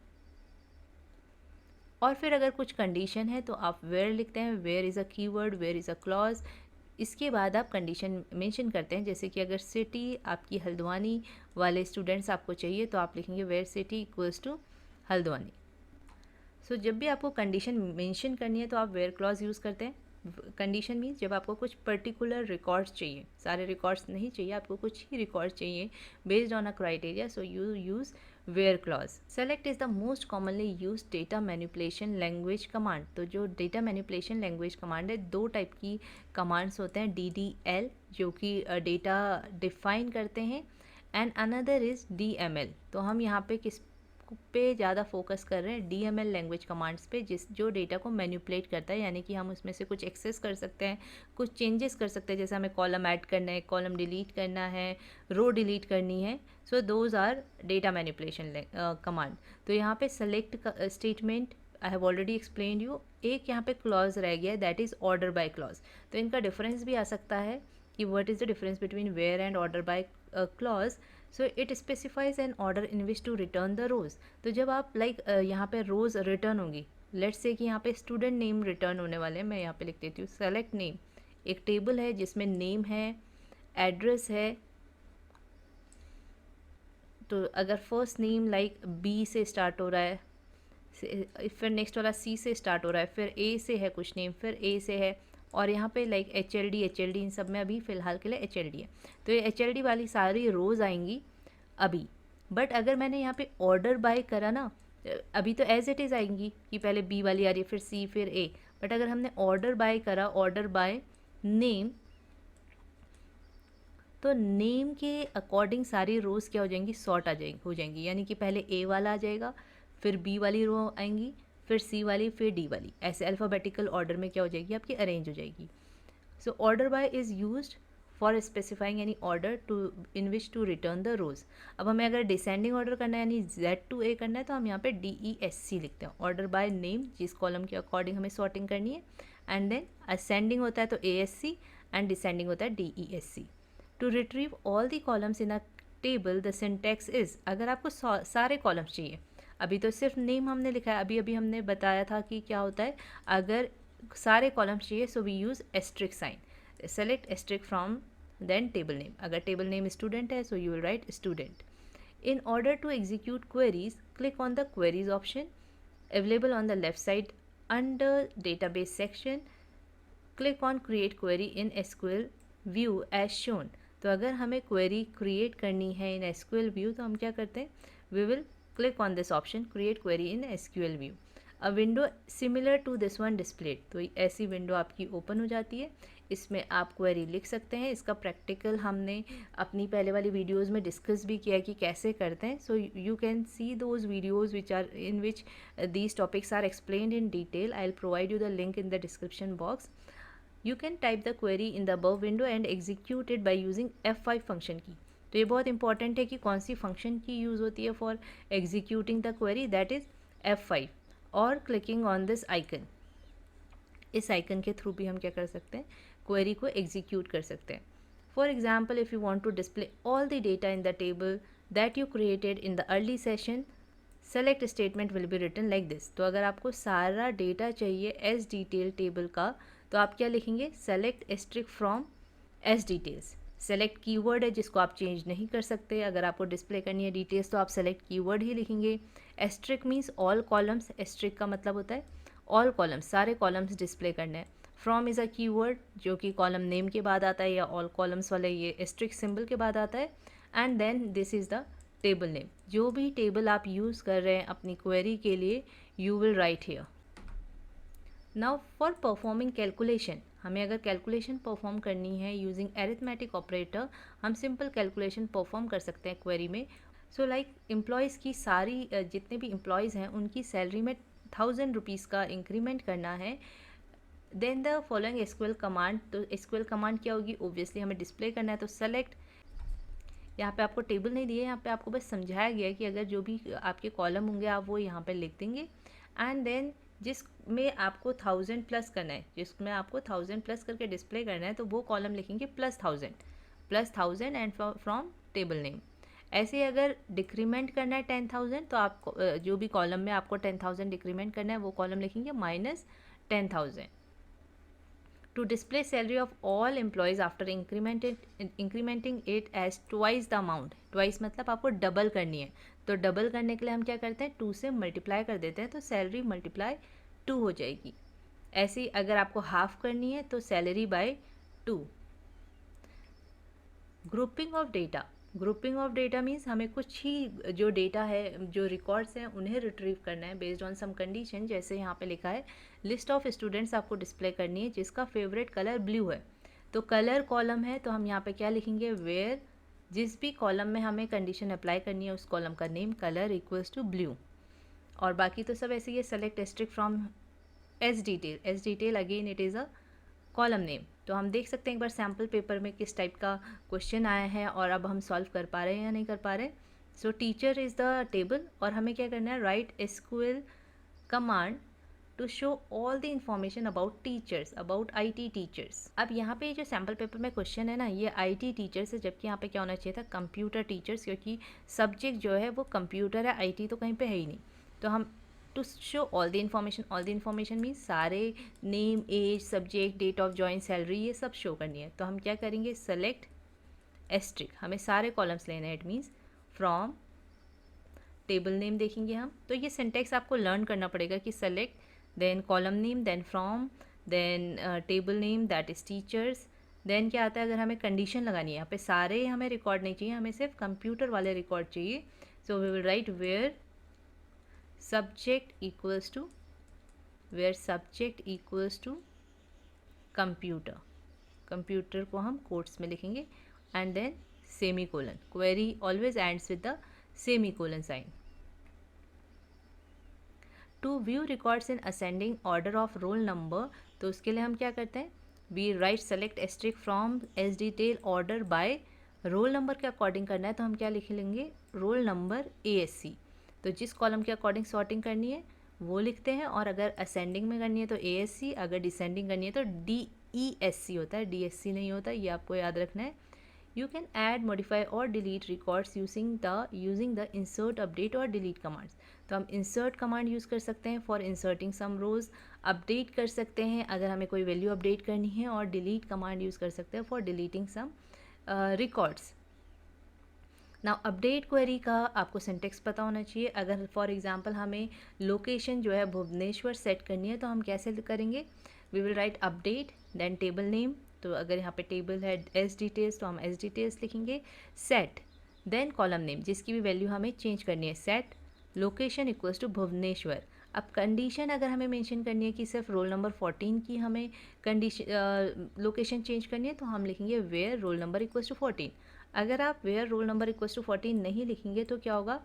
और फिर अगर कुछ कंडीशन है तो आप वेयर लिखते हैं, where is a keyword, where is a clause. इसके बाद आप कंडीशन मेंशन करते हैं, जैसे कि अगर सिटी आपकी हल्द्वानी वाले स्टूडेंट्स आपको चाहिए तो आप लिखेंगे where city equals to Haldwani. So जब भी आपको कंडीशन मेंशन करनी है तो आप वेयर क्लॉज यूज़ करते हैं। कंडीशन मीन्स जब आपको कुछ पर्टिकुलर रिकॉर्ड्स चाहिए, सारे रिकॉर्ड्स नहीं चाहिए, आपको कुछ ही रिकॉर्ड्स चाहिए based on a criteria, so you use where clause. Select is the most commonly use data manipulation language command. तो जो डेटा मैनिपुलेशन लैंग्वेज कमांड है, दो टाइप की कमांड्स होते हैं, DDL जो कि डेटा डिफाइन करते हैं, एंड अनदर इज़ DML। तो हम यहाँ पे किस पे ज़्यादा फोकस कर रहे हैं, DML लैंग्वेज कमांड्स पे, जो डेटा को मैनिपुलेट करता है, यानी कि हम उसमें से कुछ एक्सेस कर सकते हैं, कुछ चेंजेस कर सकते हैं, जैसे हमें कॉलम ऐड करना है, कॉलम डिलीट करना है, रो डिलीट करनी है। So those are data manipulation command. तो यहाँ पे select statement I have already explain you. एक यहाँ पे क्लॉज रह गया है that is order by clause. तो इनका डिफरेंस भी आ सकता है कि what is the difference between where and order by clause. So it specifies an order in which to return the rows. तो जब आप यहाँ पे रोज़ रिटर्न होंगी, लेट्स से कि यहाँ पे स्टूडेंट नेम रिटर्न होने वाले हैं, मैं यहाँ पे लिख देती हूँ सेलेक्ट नेम। एक टेबल है जिसमें नेम है, एड्रेस है। तो अगर फर्स्ट नेम लाइक B से स्टार्ट हो रहा है, फिर नेक्स्ट वाला C से स्टार्ट हो रहा है, फिर A से है कुछ नेम, फिर A से है, और यहाँ पे लाइक HLD इन सब में अभी फ़िलहाल के लिए HLD है। तो ये HLD वाली सारी रोज़ आएंगी अभी। बट अगर मैंने यहाँ पे ऑर्डर बाय करा ना, अभी तो एज इट इज़ आएंगी कि पहले B वाली आ रही है, फिर C, फिर A। बट अगर हमने ऑर्डर बाय करा, ऑर्डर बाय नेम, तो नेम के अकॉर्डिंग सारी रोज़ क्या हो जाएंगी, सॉर्ट हो जाएंगी। यानी कि पहले A वाला आ जाएगा, फिर B वाली रो आएंगी, फिर C वाली, फिर D वाली, ऐसे अल्फ़ाबेटिकल ऑर्डर में क्या हो जाएगी, आपकी अरेंज हो जाएगी। So order by is used for specifying any order to in which to return the rows. अब हमें अगर डिसेंडिंग ऑर्डर करना है यानी Z to A करना है तो हम यहाँ पे DESC लिखते हैं, ऑर्डर बाय नेम, जिस कॉलम के अकॉर्डिंग हमें सॉर्टिंग करनी है। एंड देन असेंडिंग होता है तो ASC, एंड डिसेंडिंग होता है DESC। To retrieve all the columns in a table the syntax is. अगर आपको सारे कॉलम्स चाहिए, अभी तो सिर्फ नेम हमने लिखा है, अभी अभी हमने बताया था कि क्या होता है अगर सारे कॉलम्स चाहिए, so we use asterisk sign, select asterisk from then table name. अगर टेबल नेम स्टूडेंट है so you will write student. In order to execute queries, click on the queries option available on the left side under database section. Click on create query in SQL view as shown. तो अगर हमें query create करनी है इन SQL view तो हम क्या करते हैं, we will click on this option create query in SQL view. A window similar to this one displayed. तो ऐसी विंडो आपकी ओपन हो जाती है, इसमें आप क्वेरी लिख सकते हैं। इसका प्रैक्टिकल हमने अपनी पहले वाली वीडियोस में डिस्कस भी किया कि कैसे करते हैं। So you can see those videos which are in which these topics are explained in detail. I will provide you the link in the description box. You can type the query in the above window and execute it by using F5 function की। तो ये बहुत important है कि कौन सी function की use होती है for executing the query, that is F5, और क्लिकिंग ऑन दिस आइकन। इस आइकन के थ्रू भी हम क्या कर सकते हैं, क्वेरी को एग्जीक्यूट कर सकते हैं। For example if you want to display all the data in the table that you created in the early session, select statement will be written like this. तो अगर आपको सारा डेटा चाहिए एज डिटेल टेबल का तो आप क्या लिखेंगे, select asterisk from S details. Select keyword है जिसको आप चेंज नहीं कर सकते, अगर आपको डिस्प्ले करनी है डिटेल्स तो आप सेलेक्ट कीवर्ड ही लिखेंगे। Asterisk means all columns, asterisk का मतलब होता है ऑल कॉलम्स, सारे कॉलम्स डिस्प्ले करने हैं। फ्रॉम इज़ अ कीवर्ड जो कि कॉलम नेम के बाद आता है, या ऑल कॉलम्स वाले ये एस्ट्रिक सिंबल के बाद आता है। And then this is the table name. जो भी टेबल आप यूज़ कर रहे हैं अपनी क्वेरी के लिए, you will right here. Now for performing calculation, हमें अगर कैलकुलेशन परफॉर्म करनी है यूजिंग एरिथमेटिक ऑपरेटर, हम सिंपल कैलकुलेशन परफॉर्म कर सकते हैं क्वेरी में। सो लाइक एम्प्लॉयज़ की सारी जितने भी एम्प्लॉयज़ हैं उनकी सैलरी में 1000 रुपीज़ का इंक्रीमेंट करना है। Then the following SQL command, तो एसक्यूएल कमांड क्या होगी, ओब्वियसली हमें डिस्प्ले करना है, तो सेलेक्ट, यहाँ पे आपको टेबल नहीं दिए, यहाँ पे आपको बस समझाया गया है कि अगर जो भी आपके कॉलम होंगे आप वो यहाँ पे लिख देंगे। एंड देन जिसमें आपको 1000 प्लस करना है, जिसमें आपको 1000 प्लस करके डिस्प्ले करना है, तो वो कॉलम लिखेंगे +1000 एंड फ्रॉम टेबल नेम। ऐसे अगर डिक्रीमेंट करना है 10,000, तो आपको जो भी कॉलम में आपको 10,000 डिक्रीमेंट करना है वो कॉलम लिखेंगे -10,000। To display salary of all employees after incrementing it as twice the amount, twice मतलब आपको डबल करनी है, तो डबल करने के लिए हम क्या करते हैं, 2 से मल्टीप्लाई कर देते हैं, तो सैलरी मल्टीप्लाई 2 हो जाएगी। ऐसे ही अगर आपको हाफ करनी है तो salary by 2। Grouping of data, grouping of data means हमें कुछ ही जो डेटा है, जो रिकॉर्ड्स हैं, उन्हें रिट्रीव करना है बेस्ड ऑन सम कंडीशन। जैसे यहाँ पे लिखा है लिस्ट ऑफ स्टूडेंट्स आपको डिस्प्ले करनी है जिसका फेवरेट कलर ब्लू है, तो कलर कॉलम है, तो हम यहाँ पे क्या लिखेंगे, वेयर, जिस भी कॉलम में हमें कंडीशन अप्लाई करनी है उस कॉलम का name colour equals to blue. और बाकी तो सब ऐसे ही है, select asterisk from S detail again it is a column name. तो हम देख सकते हैं एक बार सैम्पल पेपर में किस टाइप का क्वेश्चन आया है और अब हम सॉल्व कर पा रहे हैं या नहीं कर पा रहे। So teacher is the table और हमें क्या करना है, write SQL command to show all the information about teachers, about IT teachers. अब यहाँ पे जो सैम्पल पेपर में क्वेश्चन है ना, ये IT टीचर्स है, जबकि यहाँ पे क्या होना चाहिए था, कंप्यूटर टीचर्स, क्योंकि सब्जेक्ट जो है वो कंप्यूटर है, IT तो कहीं पे है ही नहीं। तो हम to show all the information means सारे name, age, subject, date of join, salary, ये सब शो करनी है। तो हम क्या करेंगे, सेलेक्ट एस्ट्रिक, हमें सारे कॉलम्स लेने हैं, it means from table name देखेंगे हम। तो ये सिंटेक्स आपको लर्न करना पड़ेगा कि select, then column name, then from, then table name that is teachers. Then क्या आता है, अगर हमें कंडीशन लगानी है, यहाँ पे सारे हमें रिकॉर्ड नहीं चाहिए, हमें सिर्फ कंप्यूटर वाले रिकॉर्ड चाहिए। So we will write where subject equals to, where subject equals to computer, computer को हम कोट्स में लिखेंगे, and then semi colon, query always ends with the semi colon sign. To view records in ascending order of roll number, तो उसके लिए हम क्या करते हैं, we write select asterisk from S detail order by, roll number के according करना है तो हम क्या लिख लेंगे, रोल नंबर ASC। तो जिस कॉलम के अकॉर्डिंग सॉर्टिंग करनी है वो लिखते हैं, और अगर असेंडिंग में करनी है तो ASC, अगर डिसेंडिंग करनी है तो DESC होता है, DSC नहीं होता, ये आपको याद रखना है। यू कैन ऐड, मॉडिफाई और delete records using the insert, update और डिलीट कमांड्स। तो हम इंसर्ट कमांड यूज़ कर सकते हैं for inserting some rows, update कर सकते हैं अगर हमें कोई वैल्यू अपडेट करनी है, और डिलीट कमांड यूज़ कर सकते हैं for deleting some records. Now update query का आपको सिंटेक्स पता होना चाहिए। अगर फॉर एग्जांपल हमें लोकेशन जो है भुवनेश्वर सेट करनी है तो हम कैसे करेंगे, we will write update, then table name, तो अगर यहाँ पे टेबल है एस डिटेल्स तो हम एस डिटेल्स लिखेंगे, सेट, देन कॉलम नेम जिसकी भी वैल्यू हमें चेंज करनी है, set location equals to Bhubaneswar. अब कंडीशन अगर हमें मेंशन करनी है कि सिर्फ रोल नंबर 14 की हमें कंडीशन लोकेशन चेंज करनी है तो हम लिखेंगे where roll number equals to 14। अगर आप where roll number equals to 14 नहीं लिखेंगे तो क्या होगा,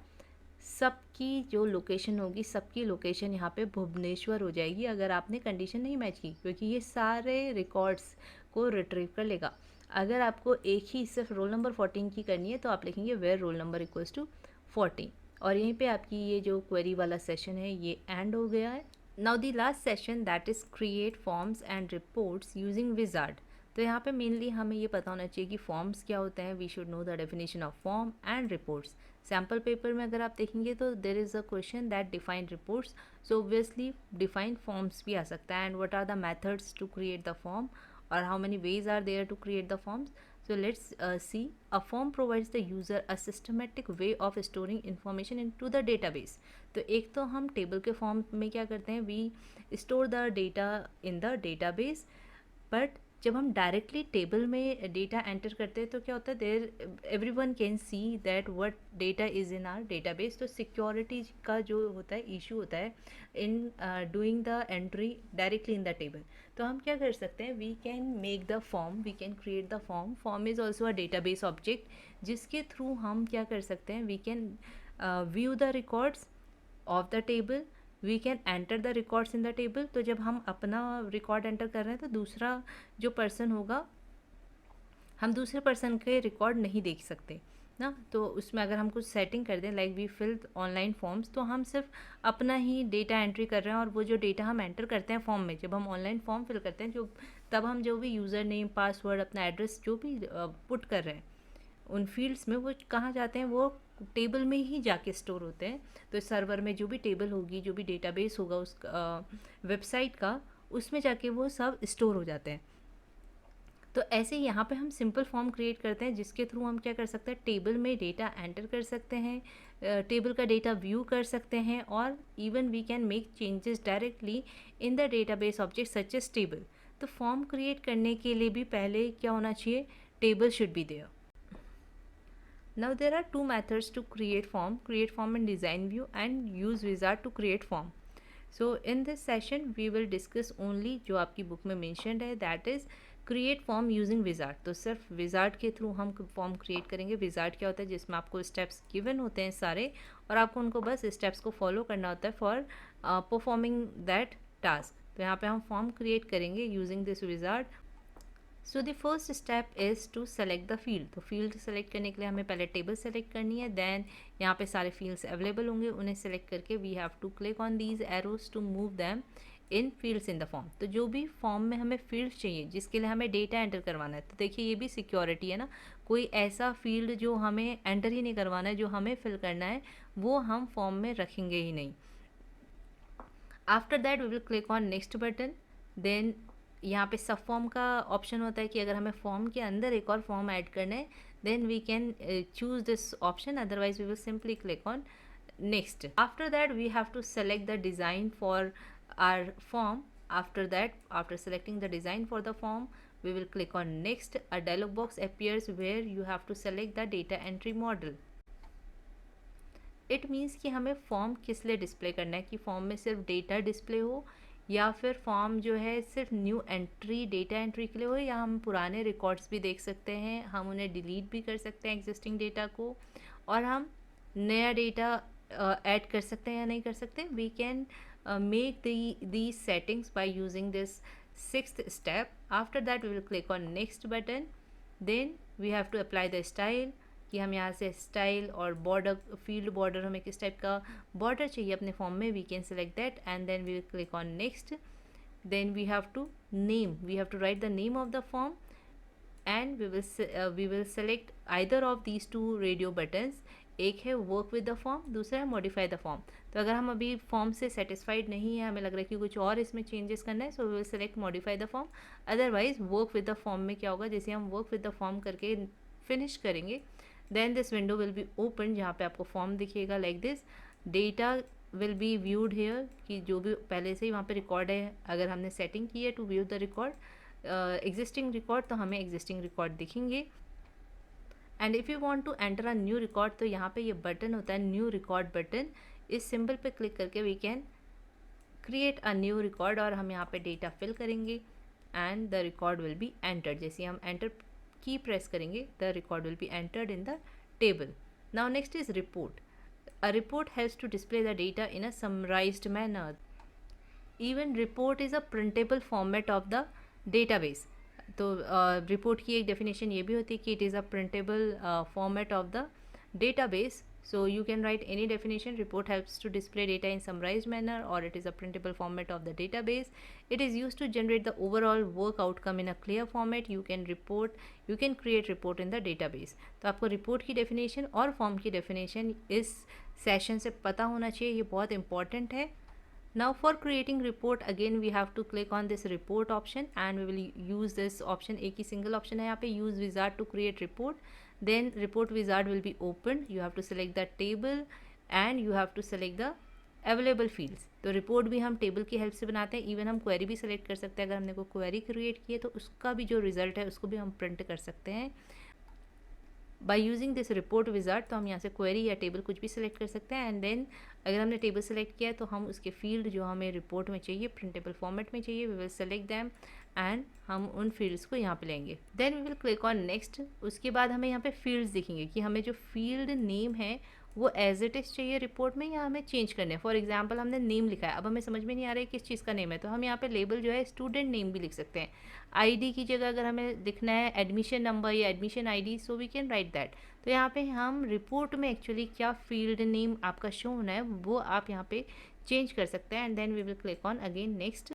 सबकी जो लोकेशन होगी, सबकी लोकेशन यहाँ पे भुवनेश्वर हो जाएगी अगर आपने कंडीशन नहीं मैच की, क्योंकि ये सारे रिकॉर्ड्स को रिट्रीव कर लेगा। अगर आपको एक ही सिर्फ रोल नंबर 14 की करनी है तो आप लिखेंगे where roll number equals to 14। और यहीं पे आपकी ये जो क्वेरी वाला सेशन है ये एंड हो गया है। Now the last session that is create forms and reports using wizard. तो यहाँ पे मेनली हमें ये पता होना चाहिए कि फॉर्म्स क्या होते हैं, we should know the definition of form and reports. Sample paper में अगर आप देखेंगे तो there is a question that define reports, so obviously define forms भी आ सकता है, and what are the methods to create the form और how many ways are there to create the forms. So let's see. A form provides the user a systematic way of storing information into the database. तो एक तो हम table के form में क्या करते हैं, we store the data in the database, but जब हम डायरेक्टली टेबल में डेटा एंटर करते हैं तो क्या होता है, there everyone can see that what data is in our database. तो सिक्योरिटी का जो होता है इशू होता है in doing the entry directly in the table. तो हम क्या कर सकते हैं, we can make the form, we can create the form. Form is also a database object जिसके थ्रू हम क्या कर सकते हैं, we can view the records of the table, we can enter the records in the table. तो जब हम अपना रिकॉर्ड एंटर कर रहे हैं तो दूसरा जो पर्सन होगा, हम दूसरे पर्सन के रिकॉर्ड नहीं देख सकते ना। तो उसमें अगर हम कुछ सेटिंग कर दें like we fill online forms, तो हम सिर्फ अपना ही डेटा एंट्री कर रहे हैं और वो जो डेटा हम एंटर करते हैं फॉर्म में, जब हम ऑनलाइन फॉर्म फिल करते हैं जो, तब हम जो भी यूज़र नेम, पासवर्ड, अपना एड्रेस जो भी पुट कर रहे हैं उन फील्ड्स में, वो कहाँ जाते हैं, वो टेबल में ही जाके स्टोर होते हैं। तो सर्वर में जो भी टेबल होगी, जो भी डेटाबेस होगा उस वेबसाइट का, उसमें जाके वो सब स्टोर हो जाते हैं। तो ऐसे ही यहाँ पे हम सिंपल फॉर्म क्रिएट करते हैं जिसके थ्रू हम क्या कर सकते हैं, टेबल में डेटा एंटर कर सकते हैं, टेबल का डेटा व्यू कर सकते हैं, और even we can make changes directly in the database object such as table. तो फॉर्म क्रिएट करने के लिए भी पहले क्या होना चाहिए, table should be there. Now there are two methods to create form in design view and use wizard to create form. So in this session we will discuss only जो आपकी बुक में mentioned है, that is create form using wizard। तो सिर्फ wizard के through हम form create करेंगे। wizard क्या होता है, जिसमें आपको स्टेप्स गिवन होते हैं सारे, और आपको उनको बस स्टेप्स को फॉलो करना होता है फॉर परफॉर्मिंग दैट टास्क। तो यहाँ पे हम फॉर्म क्रिएट करेंगे using this wizard। So the first step is to select the field. तो फील्ड सेलेक्ट करने के लिए हमें पहले टेबल सेलेक्ट करनी है, देन यहाँ पे सारे फील्ड्स अवेलेबल होंगे, उन्हें सेलेक्ट करके we have to click on these arrows to move them in fields in the form. तो जो भी फॉर्म में हमें फील्ड चाहिए जिसके लिए हमें डेटा एंटर करवाना है, तो देखिए ये भी सिक्योरिटी है ना, कोई ऐसा फील्ड जो हमें एंटर ही नहीं करवाना है, जो हमें फिल करना है, वो हम फॉर्म में रखेंगे ही नहीं। After that we will click on next button. Then यहाँ पे सब फॉर्म का ऑप्शन होता है कि अगर हमें फॉर्म के अंदर एक और फॉर्म ऐड करना है, then we can choose this option, otherwise we will simply click on next. After that we have to select the design for our form. After that, after selecting the design for the form, we will click on next. A dialog box appears where you have to select the data entry model. It means कि हमें form किस लिए display करना है, कि form में सिर्फ data display हो, या फिर फॉर्म जो है सिर्फ न्यू एंट्री, डेटा एंट्री के लिए हो, या हम पुराने रिकॉर्ड्स भी देख सकते हैं, हम उन्हें डिलीट भी कर सकते हैं एग्जिस्टिंग डेटा को, और हम नया डेटा ऐड कर सकते हैं या नहीं कर सकते। We can make the settings by using this sixth step. After that we will click on next button. Then we have to apply the style, कि हम यहाँ से स्टाइल और बॉर्डर, फील्ड बॉर्डर, हमें किस टाइप का बॉर्डर चाहिए अपने फॉर्म में, we can select that and then we will click on next. Then we have to name, we have to write the name of the form and we will select either of these two radio buttons. एक है work with the form, दूसरा है modify the form. तो अगर हम अभी form से satisfied नहीं है, हमें लग रहा है कि कुछ और इसमें चेंजेस करना है, so we will select modify the form. Otherwise work with the form में क्या होगा, जैसे हम वर्क विद द फॉर्म करके फिनिश करेंगे, then this window will be open, जहाँ पे आपको फॉर्म दिखेगा like this. Data will be viewed here, कि जो भी पहले से ही वहाँ पे रिकॉर्ड है, अगर हमने सेटिंग की है to view the record, existing record, तो हमें एग्जिस्टिंग रिकॉर्ड दिखेंगे। And if you want to enter a new record, तो यहाँ पे ये बटन होता है न्यू रिकॉर्ड बटन, इस सिंबल पे क्लिक करके we can create a new record, और हम यहाँ पे डेटा फिल करेंगे and the record will be entered. जैसे हम एंटर की प्रेस करेंगे, the record will be entered in the table. Now next is report. A report has to display the data in a summarised manner. Even report is a printable format of the database. तो report की एक definition ये भी होती है कि it is a printable format of the database. So you can write any definition. Report helps to display data in summarized manner, or it is a printable format of the database. It is used to generate the overall work outcome in a clear format. You can create report in the database. तो आपको report की definition और form की definition इस session से पता होना चाहिए, ये बहुत इंपॉर्टेंट है। Now for creating report, again we have to click on this report option and we will use this option, एक ही single option है यहाँ पे, use wizard to create report. Then report wizard will be opened. You have to select the table and you have to select the available fields, तो report भी हम table की help से बनाते हैं, इवन हम क्वेरी भी सेलेक्ट कर सकते हैं। अगर हमने कोई क्वेरी क्रिएट की है तो उसका भी जो रिजल्ट है उसको भी हम प्रिंट कर सकते हैं bye using this report wizard. तो हम यहाँ से क्वेरी या टेबल कुछ भी सिलेक्ट कर सकते हैं, एंड देन अगर हमने टेबल सेलेक्ट किया है तो हम उसके फील्ड जो हमें रिपोर्ट में चाहिए, प्रिंटेबल फॉर्मेट में चाहिए, we will select them and हम उन फील्ड्स को यहाँ पे लेंगे। Then we will click on next. उसके बाद हमें यहाँ पे फील्ड्स दिखेंगे कि हमें जो फील्ड नेम है वो एज इट इज़ चाहिए रिपोर्ट में या हमें चेंज करना है। फॉर एग्जांपल हमने नेम लिखा है, अब हमें समझ में नहीं आ रहा है किस चीज़ का नेम है, तो हम यहाँ पे लेबल जो है स्टूडेंट नेम भी लिख सकते हैं। आईडी की जगह अगर हमें लिखना है एडमिशन नंबर या admission ID, so we can write that. तो यहाँ पे हम रिपोर्ट में एक्चुअली क्या फील्ड नेम आपका शो होना है वो आप यहाँ पे चेंज कर सकते हैं, and then we will click on again next.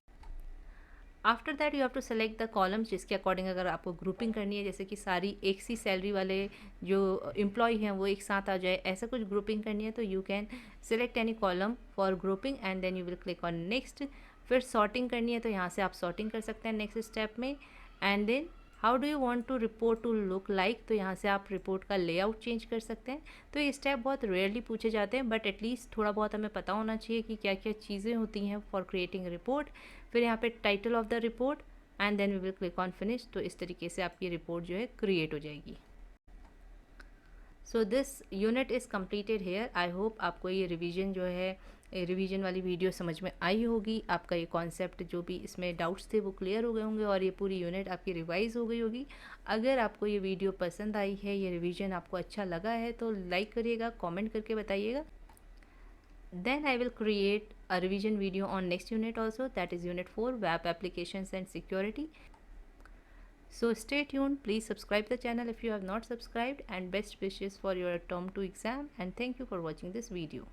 After that you have to select the columns जिसके अकॉर्डिंग अगर आपको ग्रुपिंग करनी है, जैसे कि सारी एक सी सैलरी वाले जो एम्प्लॉय हैं वो एक साथ आ जाए, ऐसा कुछ ग्रुपिंग करनी है तो you can select any column for grouping and then you will click on next. फिर सॉर्टिंग करनी है तो यहाँ से आप सॉर्टिंग कर सकते हैं नेक्स्ट स्टेप में, and then how do you want to report to look like, तो यहाँ से आप रिपोर्ट का लेआउट चेंज कर सकते हैं। तो ये स्टेप बहुत रेयरली पूछे जाते हैं, बट एटलीस्ट थोड़ा बहुत हमें पता होना चाहिए कि क्या क्या चीज़ें होती हैं फॉर क्रिएटिंग रिपोर्ट। फिर यहाँ पे title of the report and then we will click on finish. तो इस तरीके से आपकी रिपोर्ट जो है क्रिएट हो जाएगी। So this unit is completed here. I hope आपको ये रिवीजन जो है, रिवीजन वाली वीडियो समझ में आई होगी। आपका ये कॉन्सेप्ट जो भी इसमें डाउट्स थे वो क्लियर हो गए होंगे और ये पूरी यूनिट आपकी रिवाइज हो गई होगी। अगर आपको ये वीडियो पसंद आई है, ये रिवीजन आपको अच्छा लगा है तो लाइक करिएगा, कमेंट करके बताइएगा। Then I will create a revision video on next unit also, that is unit 4, web applications and security. So stay tuned, please subscribe the channel if you have not subscribed, and best wishes for your term 2 exam, and thank you for watching this video.